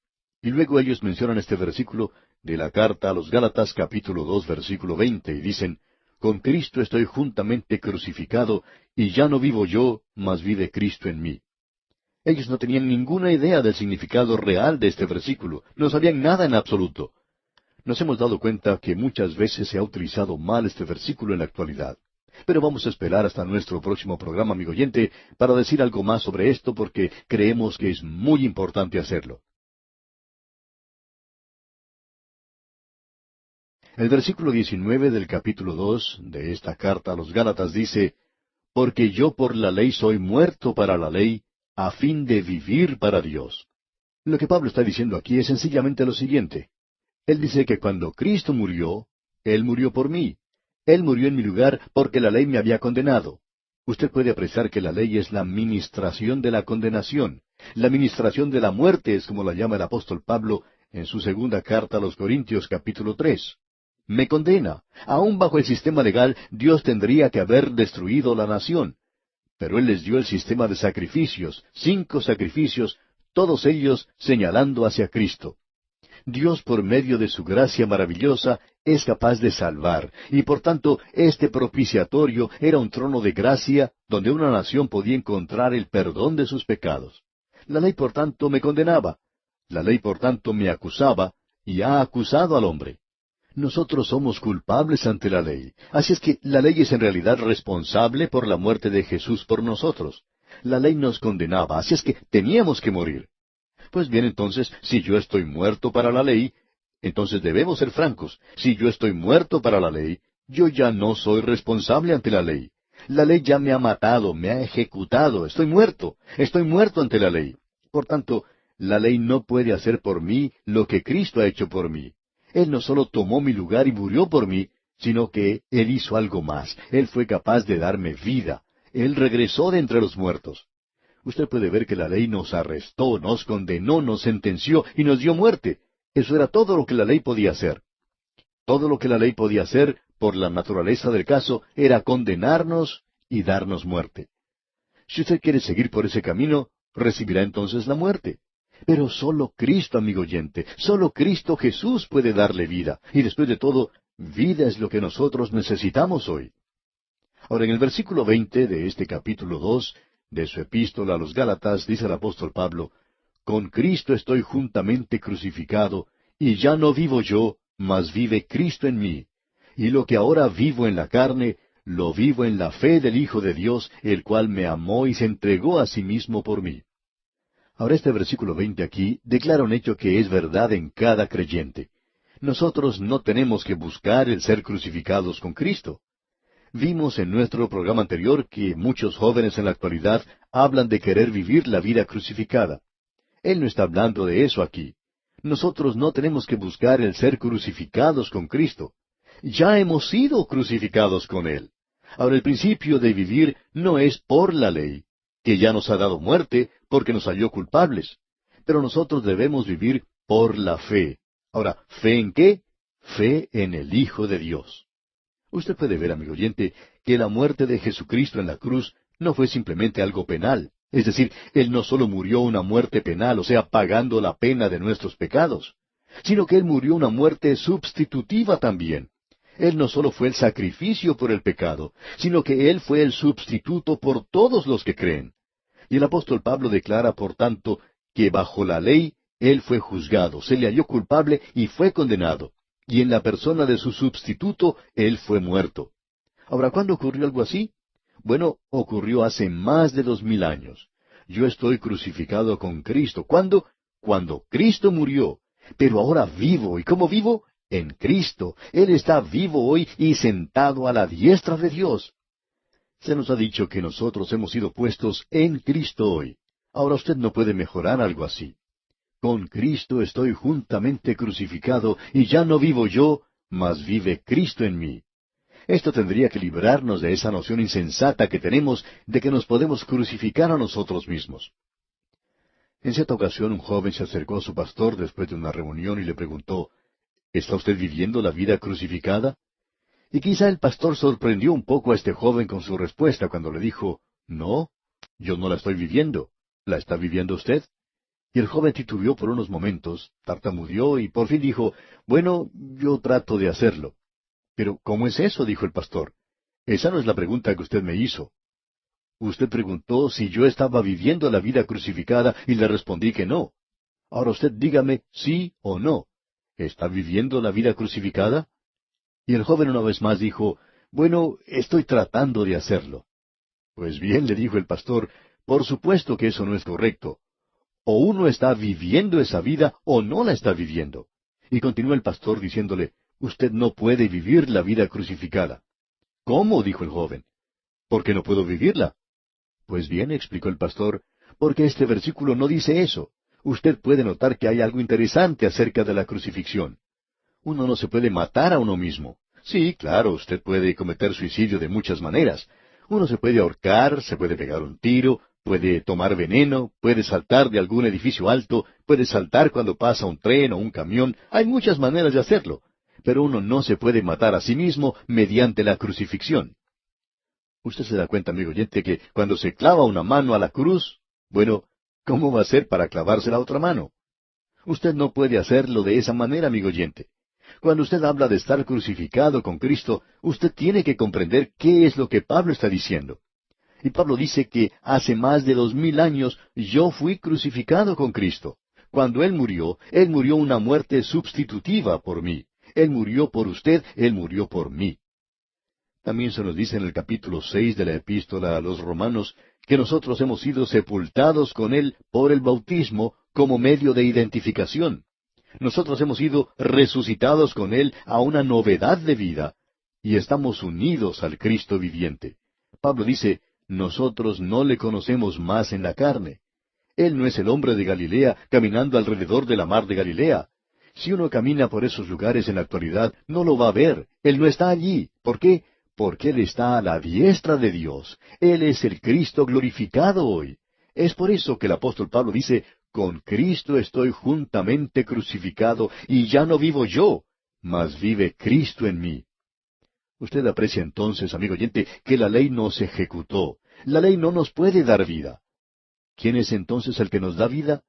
Y luego ellos mencionan este versículo de la carta a los Gálatas capítulo 2 versículo 20, y dicen, con Cristo estoy juntamente crucificado, y ya no vivo yo, mas vive Cristo en mí. Ellos no tenían ninguna idea del significado real de este versículo, no sabían nada en absoluto. Nos hemos dado cuenta que muchas veces se ha utilizado mal este versículo en la actualidad. Pero vamos a esperar hasta nuestro próximo programa, amigo oyente, para decir algo más sobre esto, porque creemos que es muy importante hacerlo. El versículo 19 del capítulo 2 de esta carta a los Gálatas dice, porque yo por la ley soy muerto para la ley, a fin de vivir para Dios. Lo que Pablo está diciendo aquí es sencillamente lo siguiente. Él dice que cuando Cristo murió, Él murió por mí. Él murió en mi lugar porque la ley me había condenado. Usted puede apreciar que la ley es la ministración de la condenación. La ministración de la muerte es como la llama el apóstol Pablo en su segunda carta a los Corintios capítulo 3. Me condena. Aún bajo el sistema legal, Dios tendría que haber destruido la nación. Pero Él les dio el sistema de sacrificios, 5 sacrificios, todos ellos señalando hacia Cristo. Dios, por medio de su gracia maravillosa, es capaz de salvar, y por tanto, este propiciatorio era un trono de gracia donde una nación podía encontrar el perdón de sus pecados. La ley, por tanto, me condenaba. La ley, por tanto, me acusaba, y ha acusado al hombre. Nosotros somos culpables ante la ley. Así es que la ley es en realidad responsable por la muerte de Jesús por nosotros. La ley nos condenaba, así es que teníamos que morir. Pues bien, entonces, si yo estoy muerto para la ley, entonces debemos ser francos. Si yo estoy muerto para la ley, yo ya no soy responsable ante la ley. La ley ya me ha matado, me ha ejecutado, estoy muerto ante la ley. Por tanto, la ley no puede hacer por mí lo que Cristo ha hecho por mí. Él no solo tomó mi lugar y murió por mí, sino que Él hizo algo más. Él fue capaz de darme vida. Él regresó de entre los muertos. Usted puede ver que la ley nos arrestó, nos condenó, nos sentenció y nos dio muerte. Eso era todo lo que la ley podía hacer. Todo lo que la ley podía hacer, por la naturaleza del caso, era condenarnos y darnos muerte. Si usted quiere seguir por ese camino, recibirá entonces la muerte. Pero solo Cristo, amigo oyente, solo Cristo Jesús puede darle vida. Y después de todo, vida es lo que nosotros necesitamos hoy. Ahora, en el versículo 20 de este capítulo 2 de su epístola a los Gálatas, dice el apóstol Pablo, con Cristo estoy juntamente crucificado, y ya no vivo yo, mas vive Cristo en mí. Y lo que ahora vivo en la carne, lo vivo en la fe del Hijo de Dios, el cual me amó y se entregó a sí mismo por mí. Ahora este versículo 20 aquí declara un hecho que es verdad en cada creyente. Nosotros no tenemos que buscar el ser crucificados con Cristo. Vimos en nuestro programa anterior que muchos jóvenes en la actualidad hablan de querer vivir la vida crucificada. Él no está hablando de eso aquí. Nosotros no tenemos que buscar el ser crucificados con Cristo. Ya hemos sido crucificados con Él. Ahora el principio de vivir no es por la ley, que ya nos ha dado muerte porque nos halló culpables. Pero nosotros debemos vivir por la fe. Ahora, ¿fe en qué? Fe en el Hijo de Dios. Usted puede ver, amigo oyente, que la muerte de Jesucristo en la cruz No fue simplemente algo penal. Es decir, Él no solo murió una muerte penal, o sea, pagando la pena de nuestros pecados, sino que Él murió una muerte sustitutiva también. Él no solo fue el sacrificio por el pecado, sino que Él fue el sustituto por todos los que creen. Y el apóstol Pablo declara, por tanto, que bajo la ley Él fue juzgado, se le halló culpable y fue condenado. Y en la persona de su sustituto Él fue muerto. Ahora, ¿cuándo ocurrió algo así? Bueno, ocurrió hace más de 2000 años. Yo estoy crucificado con Cristo. ¿Cuándo? Cuando Cristo murió. Pero ahora vivo. ¿Y cómo vivo? En Cristo. Él está vivo hoy y sentado a la diestra de Dios. Se nos ha dicho que nosotros hemos sido puestos en Cristo hoy. Ahora usted no puede mejorar algo así. Con Cristo estoy juntamente crucificado y ya no vivo yo, mas vive Cristo en mí. Esto tendría que librarnos de esa noción insensata que tenemos de que nos podemos crucificar a nosotros mismos. En cierta ocasión un joven se acercó a su pastor después de una reunión y le preguntó, ¿está usted viviendo la vida crucificada? Y quizá el pastor sorprendió un poco a este joven con su respuesta cuando le dijo, no, yo no la estoy viviendo. ¿La está viviendo usted? Y el joven titubeó por unos momentos, tartamudeó y por fin dijo, bueno, yo trato de hacerlo. Pero, ¿cómo es eso? Dijo el pastor. Esa no es la pregunta que usted me hizo. Usted preguntó si yo estaba viviendo la vida crucificada y le respondí que no. Ahora usted dígame sí o no. ¿Está viviendo la vida crucificada? Y el joven una vez más dijo, bueno, estoy tratando de hacerlo. Pues bien, le dijo el pastor, por supuesto que eso no es correcto. O uno está viviendo esa vida o no la está viviendo. Y continuó el pastor diciéndole, usted no puede vivir la vida crucificada. ¿Cómo? Dijo el joven. ¿Por qué no puedo vivirla? Pues bien, explicó el pastor, porque este versículo no dice eso. Usted puede notar que hay algo interesante acerca de la crucifixión. Uno no se puede matar a uno mismo. Sí, claro, usted puede cometer suicidio de muchas maneras. Uno se puede ahorcar, se puede pegar un tiro, puede tomar veneno, puede saltar de algún edificio alto, puede saltar cuando pasa un tren o un camión. Hay muchas maneras de hacerlo. Pero uno no se puede matar a sí mismo mediante la crucifixión. Usted se da cuenta, amigo oyente, que cuando se clava una mano a la cruz, bueno, ¿cómo va a ser para clavarse la otra mano? Usted no puede hacerlo de esa manera, amigo oyente. Cuando usted habla de estar crucificado con Cristo, usted tiene que comprender qué es lo que Pablo está diciendo. Y Pablo dice que hace más de 2000 años yo fui crucificado con Cristo. Cuando Él murió una muerte sustitutiva por mí. Él murió por usted, Él murió por mí. También se nos dice en el capítulo 6 de la epístola a los Romanos que nosotros hemos sido sepultados con Él por el bautismo como medio de identificación. Nosotros hemos sido resucitados con Él a una novedad de vida y estamos unidos al Cristo viviente. Pablo dice, nosotros no le conocemos más en la carne. Él no es el hombre de Galilea caminando alrededor de la mar de Galilea. Si uno camina por esos lugares en la actualidad, no lo va a ver. Él no está allí. ¿Por qué? Porque Él está a la diestra de Dios. Él es el Cristo glorificado hoy. Es por eso que el apóstol Pablo dice, con Cristo estoy juntamente crucificado, y ya no vivo yo, mas vive Cristo en mí. Usted aprecia entonces, amigo oyente, que la ley no se ejecutó. La ley no nos puede dar vida. ¿Quién es entonces el que nos da vida?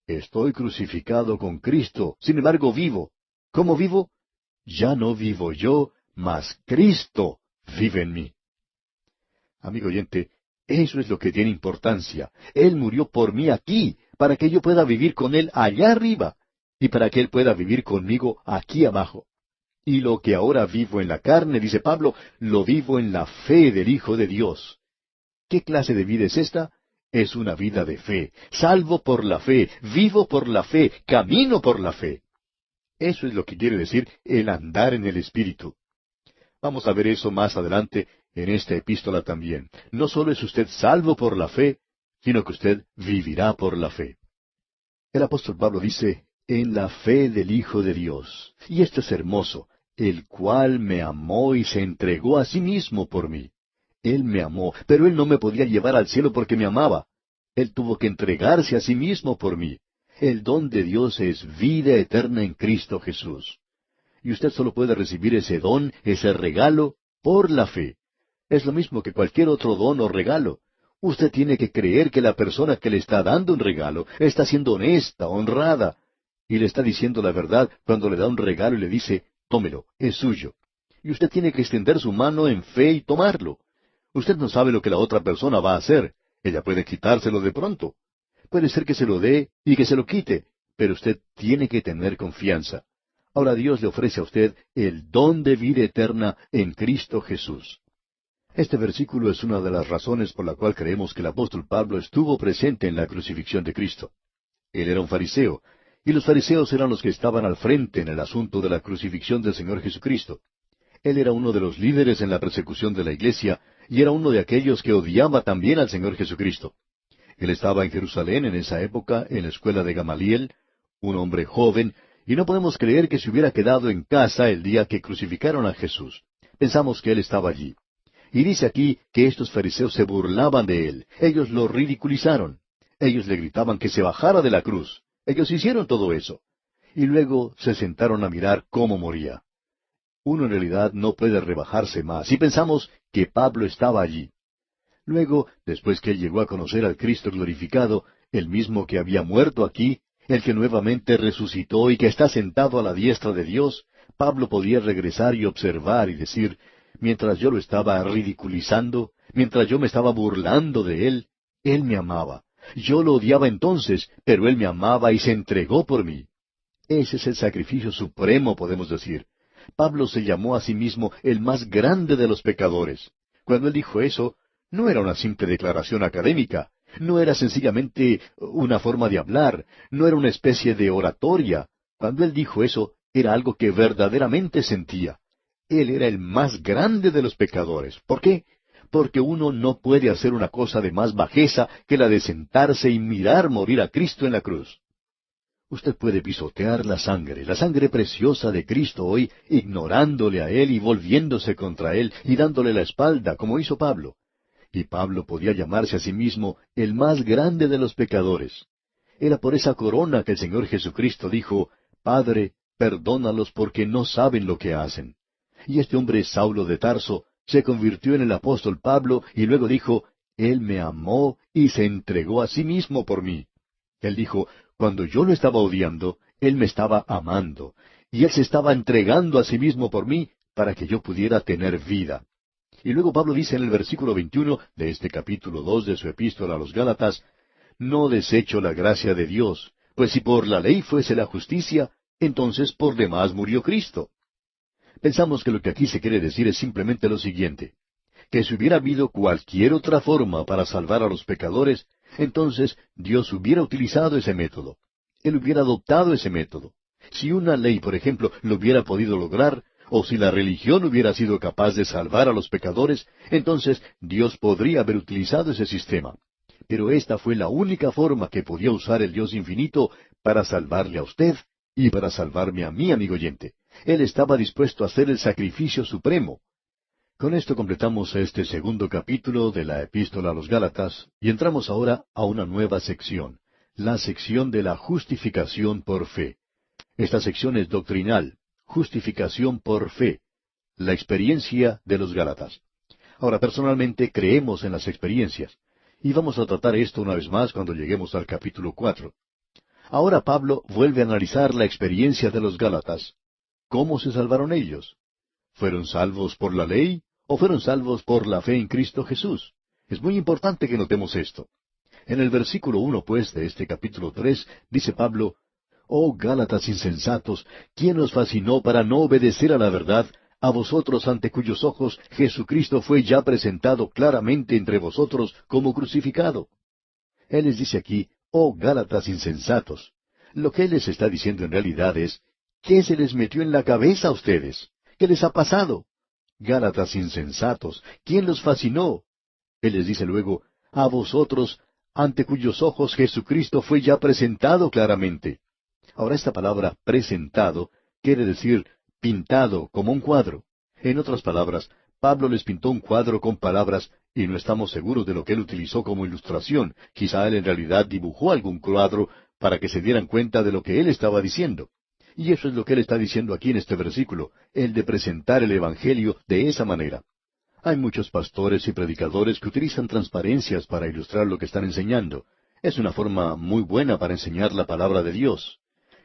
Estoy crucificado con Cristo, sin embargo vivo. ¿Cómo vivo? Ya no vivo yo, mas Cristo vive en mí. Amigo oyente, eso es lo que tiene importancia. Él murió por mí aquí, para que yo pueda vivir con Él allá arriba, y para que Él pueda vivir conmigo aquí abajo. Y lo que ahora vivo en la carne, dice Pablo, lo vivo en la fe del Hijo de Dios. ¿Qué clase de vida es esta? Es una vida de fe, salvo por la fe, vivo por la fe, camino por la fe. Eso es lo que quiere decir el andar en el Espíritu. Vamos a ver eso más adelante en esta epístola también. No solo es usted salvo por la fe, sino que usted vivirá por la fe. El apóstol Pablo dice, en la fe del Hijo de Dios. Y esto es hermoso, el cual me amó y se entregó a sí mismo por mí. Él me amó, pero Él no me podía llevar al cielo porque me amaba. Él tuvo que entregarse a sí mismo por mí. El don de Dios es vida eterna en Cristo Jesús. Y usted solo puede recibir ese don, ese regalo, por la fe. Es lo mismo que cualquier otro don o regalo. Usted tiene que creer que la persona que le está dando un regalo está siendo honesta, honrada, y le está diciendo la verdad cuando le da un regalo y le dice, tómelo, es suyo. Y usted tiene que extender su mano en fe y tomarlo. Usted no sabe lo que la otra persona va a hacer. Ella puede quitárselo de pronto. Puede ser que se lo dé y que se lo quite, pero usted tiene que tener confianza. Ahora Dios le ofrece a usted el don de vida eterna en Cristo Jesús. Este versículo es una de las razones por la cual creemos que el apóstol Pablo estuvo presente en la crucifixión de Cristo. Él era un fariseo, y los fariseos eran los que estaban al frente en el asunto de la crucifixión del Señor Jesucristo. Él era uno de los líderes en la persecución de la iglesia, y era uno de aquellos que odiaba también al Señor Jesucristo. Él estaba en Jerusalén en esa época, en la escuela de Gamaliel, un hombre joven, y no podemos creer que se hubiera quedado en casa el día que crucificaron a Jesús. Pensamos que él estaba allí. Y dice aquí que estos fariseos se burlaban de él. Ellos lo ridiculizaron. Ellos le gritaban que se bajara de la cruz. Ellos hicieron todo eso. Y luego se sentaron a mirar cómo moría. Uno en realidad no puede rebajarse más. Y pensamos que Pablo estaba allí. Luego, después que él llegó a conocer al Cristo glorificado, el mismo que había muerto aquí, el que nuevamente resucitó y que está sentado a la diestra de Dios, Pablo podía regresar y observar y decir, mientras yo lo estaba ridiculizando, mientras yo me estaba burlando de él me amaba. Yo lo odiaba entonces, pero él me amaba y se entregó por mí. Ese es el sacrificio supremo, podemos decir. Pablo se llamó a sí mismo el más grande de los pecadores. Cuando él dijo eso, no era una simple declaración académica, no era sencillamente una forma de hablar, no era una especie de oratoria. Cuando él dijo eso, era algo que verdaderamente sentía. Él era el más grande de los pecadores. ¿Por qué? Porque uno no puede hacer una cosa de más bajeza que la de sentarse y mirar morir a Cristo en la cruz. Usted puede pisotear la sangre preciosa de Cristo hoy, ignorándole a Él y volviéndose contra Él y dándole la espalda, como hizo Pablo. Y Pablo podía llamarse a sí mismo el más grande de los pecadores. Era por esa corona que el Señor Jesucristo dijo, Padre, perdónalos porque no saben lo que hacen. Y este hombre Saulo de Tarso se convirtió en el apóstol Pablo y luego dijo, Él me amó y se entregó a sí mismo por mí. Él dijo, cuando yo lo estaba odiando, Él me estaba amando, y Él se estaba entregando a sí mismo por mí para que yo pudiera tener vida. Y luego Pablo dice en el versículo 21 de este capítulo 2 de su epístola a los Gálatas, no desecho la gracia de Dios, pues si por la ley fuese la justicia, entonces por demás murió Cristo. Pensamos que lo que aquí se quiere decir es simplemente lo siguiente, que si hubiera habido cualquier otra forma para salvar a los pecadores, entonces Dios hubiera utilizado ese método. Él hubiera adoptado ese método. Si una ley, por ejemplo, lo hubiera podido lograr, o si la religión hubiera sido capaz de salvar a los pecadores, entonces Dios podría haber utilizado ese sistema. Pero esta fue la única forma que podía usar el Dios infinito para salvarle a usted y para salvarme a mí, amigo oyente. Él estaba dispuesto a hacer el sacrificio supremo. Con esto completamos este segundo capítulo de la Epístola a los Gálatas y entramos ahora a una nueva sección, la sección de la justificación por fe. Esta sección es doctrinal, justificación por fe, la experiencia de los Gálatas. Ahora, personalmente creemos en las experiencias, y vamos a tratar esto una vez más cuando lleguemos al capítulo 4. Ahora Pablo vuelve a analizar la experiencia de los Gálatas. ¿Cómo se salvaron ellos? ¿Fueron salvos por la ley o fueron salvos por la fe en Cristo Jesús? Es muy importante que notemos esto. En el versículo 1, pues, de este capítulo 3, dice Pablo, Oh Gálatas insensatos, ¿quién os fascinó para no obedecer a la verdad, a vosotros ante cuyos ojos Jesucristo fue ya presentado claramente entre vosotros como crucificado? Él les dice aquí, Oh Gálatas insensatos. Lo que él les está diciendo en realidad es, ¿qué se les metió en la cabeza a ustedes? ¿Qué les ha pasado? Gálatas insensatos, ¿quién los fascinó? Él les dice luego, a vosotros, ante cuyos ojos Jesucristo fue ya presentado claramente. Ahora esta palabra presentado quiere decir pintado como un cuadro. En otras palabras, Pablo les pintó un cuadro con palabras y no estamos seguros de lo que él utilizó como ilustración. Quizá él en realidad dibujó algún cuadro para que se dieran cuenta de lo que él estaba diciendo. Y eso es lo que él está diciendo aquí en este versículo, el de presentar el Evangelio de esa manera. Hay muchos pastores y predicadores que utilizan transparencias para ilustrar lo que están enseñando. Es una forma muy buena para enseñar la palabra de Dios.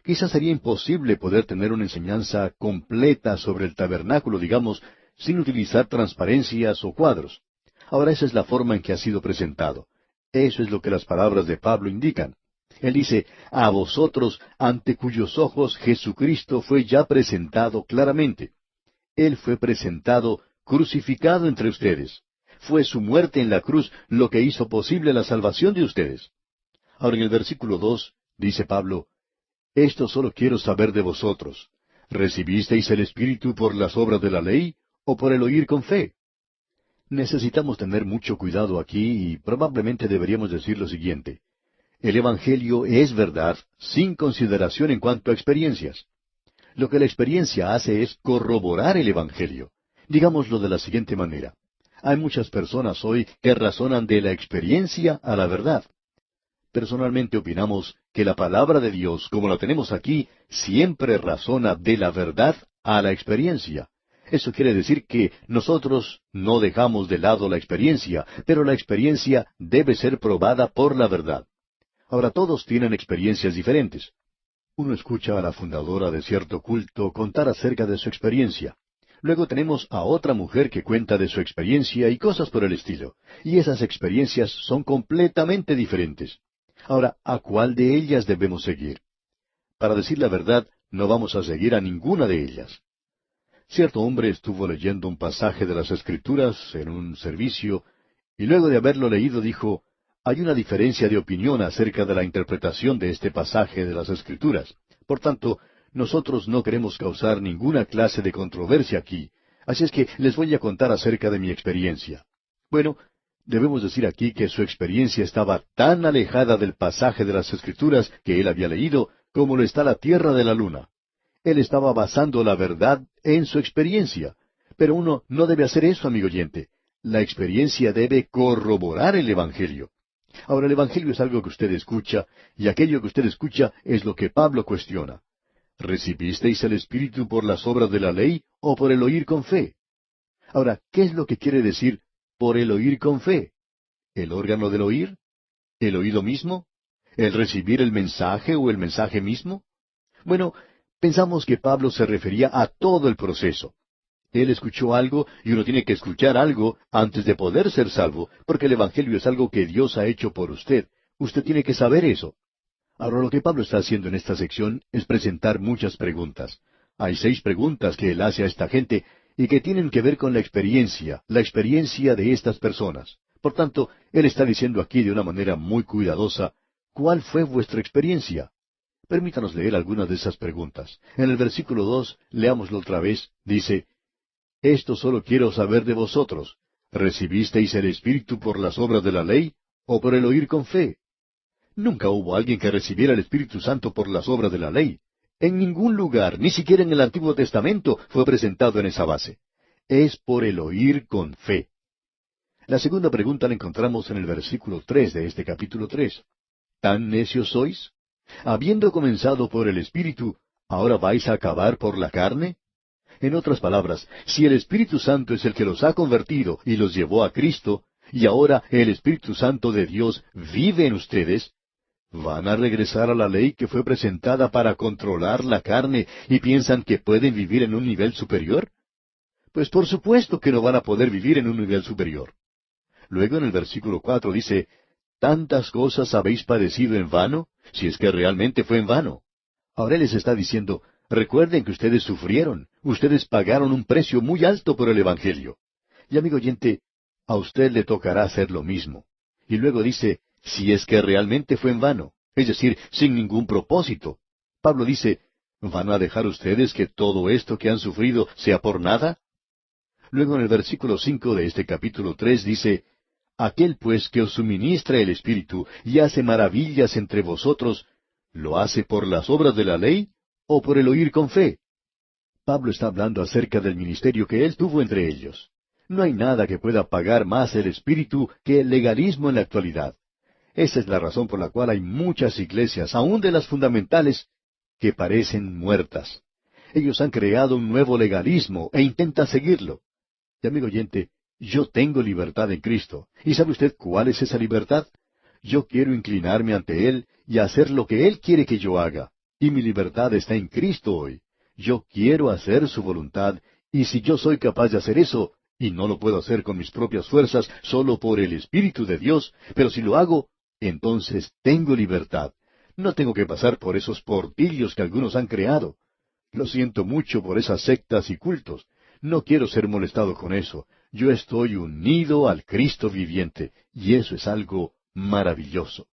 Quizás sería imposible poder tener una enseñanza completa sobre el tabernáculo, digamos, sin utilizar transparencias o cuadros. Ahora esa es la forma en que ha sido presentado. Eso es lo que las palabras de Pablo indican. Él dice, a vosotros, ante cuyos ojos Jesucristo fue ya presentado claramente. Él fue presentado crucificado entre ustedes. Fue su muerte en la cruz lo que hizo posible la salvación de ustedes. Ahora en el versículo 2 dice Pablo, esto solo quiero saber de vosotros. ¿Recibisteis el Espíritu por las obras de la ley o por el oír con fe? Necesitamos tener mucho cuidado aquí y probablemente deberíamos decir lo siguiente. El Evangelio es verdad sin consideración en cuanto a experiencias. Lo que la experiencia hace es corroborar el Evangelio. Digámoslo de la siguiente manera. Hay muchas personas hoy que razonan de la experiencia a la verdad. Personalmente opinamos que la palabra de Dios, como la tenemos aquí, siempre razona de la verdad a la experiencia. Eso quiere decir que nosotros no dejamos de lado la experiencia, pero la experiencia debe ser probada por la verdad. Ahora todos tienen experiencias diferentes. Uno escucha a la fundadora de cierto culto contar acerca de su experiencia. Luego tenemos a otra mujer que cuenta de su experiencia y cosas por el estilo. Y esas experiencias son completamente diferentes. Ahora, ¿a cuál de ellas debemos seguir? Para decir la verdad, no vamos a seguir a ninguna de ellas. Cierto hombre estuvo leyendo un pasaje de las Escrituras en un servicio, y luego de haberlo leído dijo, hay una diferencia de opinión acerca de la interpretación de este pasaje de las Escrituras. Por tanto, nosotros no queremos causar ninguna clase de controversia aquí, así es que les voy a contar acerca de mi experiencia. Bueno, debemos decir aquí que su experiencia estaba tan alejada del pasaje de las Escrituras que él había leído como lo está la tierra de la luna. Él estaba basando la verdad en su experiencia. Pero uno no debe hacer eso, amigo oyente. La experiencia debe corroborar el Evangelio. Ahora, el Evangelio es algo que usted escucha, y aquello que usted escucha es lo que Pablo cuestiona. ¿Recibisteis el Espíritu por las obras de la ley o por el oír con fe? Ahora, ¿qué es lo que quiere decir por el oír con fe? ¿El órgano del oír? ¿El oído mismo? ¿El recibir el mensaje o el mensaje mismo? Bueno, pensamos que Pablo se refería a todo el proceso. Él escuchó algo y uno tiene que escuchar algo antes de poder ser salvo, porque el Evangelio es algo que Dios ha hecho por usted. Usted tiene que saber eso. Ahora lo que Pablo está haciendo en esta sección es presentar muchas preguntas. Hay 6 preguntas que él hace a esta gente y que tienen que ver con la experiencia de estas personas. Por tanto, él está diciendo aquí de una manera muy cuidadosa, ¿cuál fue vuestra experiencia? Permítanos leer algunas de esas preguntas. En el versículo 2, leámoslo otra vez, dice, esto solo quiero saber de vosotros. ¿Recibisteis el Espíritu por las obras de la ley o por el oír con fe? Nunca hubo alguien que recibiera el Espíritu Santo por las obras de la ley. En ningún lugar, ni siquiera en el Antiguo Testamento, fue presentado en esa base. Es por el oír con fe. La segunda pregunta la encontramos en el versículo 3 de este capítulo 3. ¿Tan necios sois? Habiendo comenzado por el Espíritu, ¿ahora vais a acabar por la carne? En otras palabras, si el Espíritu Santo es el que los ha convertido y los llevó a Cristo, y ahora el Espíritu Santo de Dios vive en ustedes, ¿van a regresar a la ley que fue presentada para controlar la carne y piensan que pueden vivir en un nivel superior? Pues por supuesto que no van a poder vivir en un nivel superior. Luego en el versículo 4 dice, ¿tantas cosas habéis padecido en vano? Si es que realmente fue en vano. Ahora Él les está diciendo, recuerden que ustedes sufrieron, ustedes pagaron un precio muy alto por el Evangelio. Y amigo oyente, a usted le tocará hacer lo mismo. Y luego dice, si es que realmente fue en vano, es decir, sin ningún propósito. Pablo dice, ¿van a dejar ustedes que todo esto que han sufrido sea por nada? Luego en el versículo 5 de este capítulo 3 dice, aquel pues que os suministra el Espíritu y hace maravillas entre vosotros, ¿lo hace por las obras de la ley o por el oír con fe? Pablo está hablando acerca del ministerio que él tuvo entre ellos. No hay nada que pueda pagar más el Espíritu que el legalismo en la actualidad. Esa es la razón por la cual hay muchas iglesias, aun de las fundamentales, que parecen muertas. Ellos han creado un nuevo legalismo e intentan seguirlo. Y amigo oyente, Yo tengo libertad en Cristo. ¿Y sabe usted cuál es esa libertad? Yo quiero inclinarme ante Él y hacer lo que Él quiere que yo haga. Y mi libertad está en Cristo hoy. Yo quiero hacer su voluntad, y si yo soy capaz de hacer eso, y no lo puedo hacer con mis propias fuerzas, solo por el Espíritu de Dios, pero si lo hago, entonces tengo libertad. No tengo que pasar por esos portillos que algunos han creado. Lo siento mucho por esas sectas y cultos. No quiero ser molestado con eso. Yo estoy unido al Cristo viviente, y eso es algo maravilloso.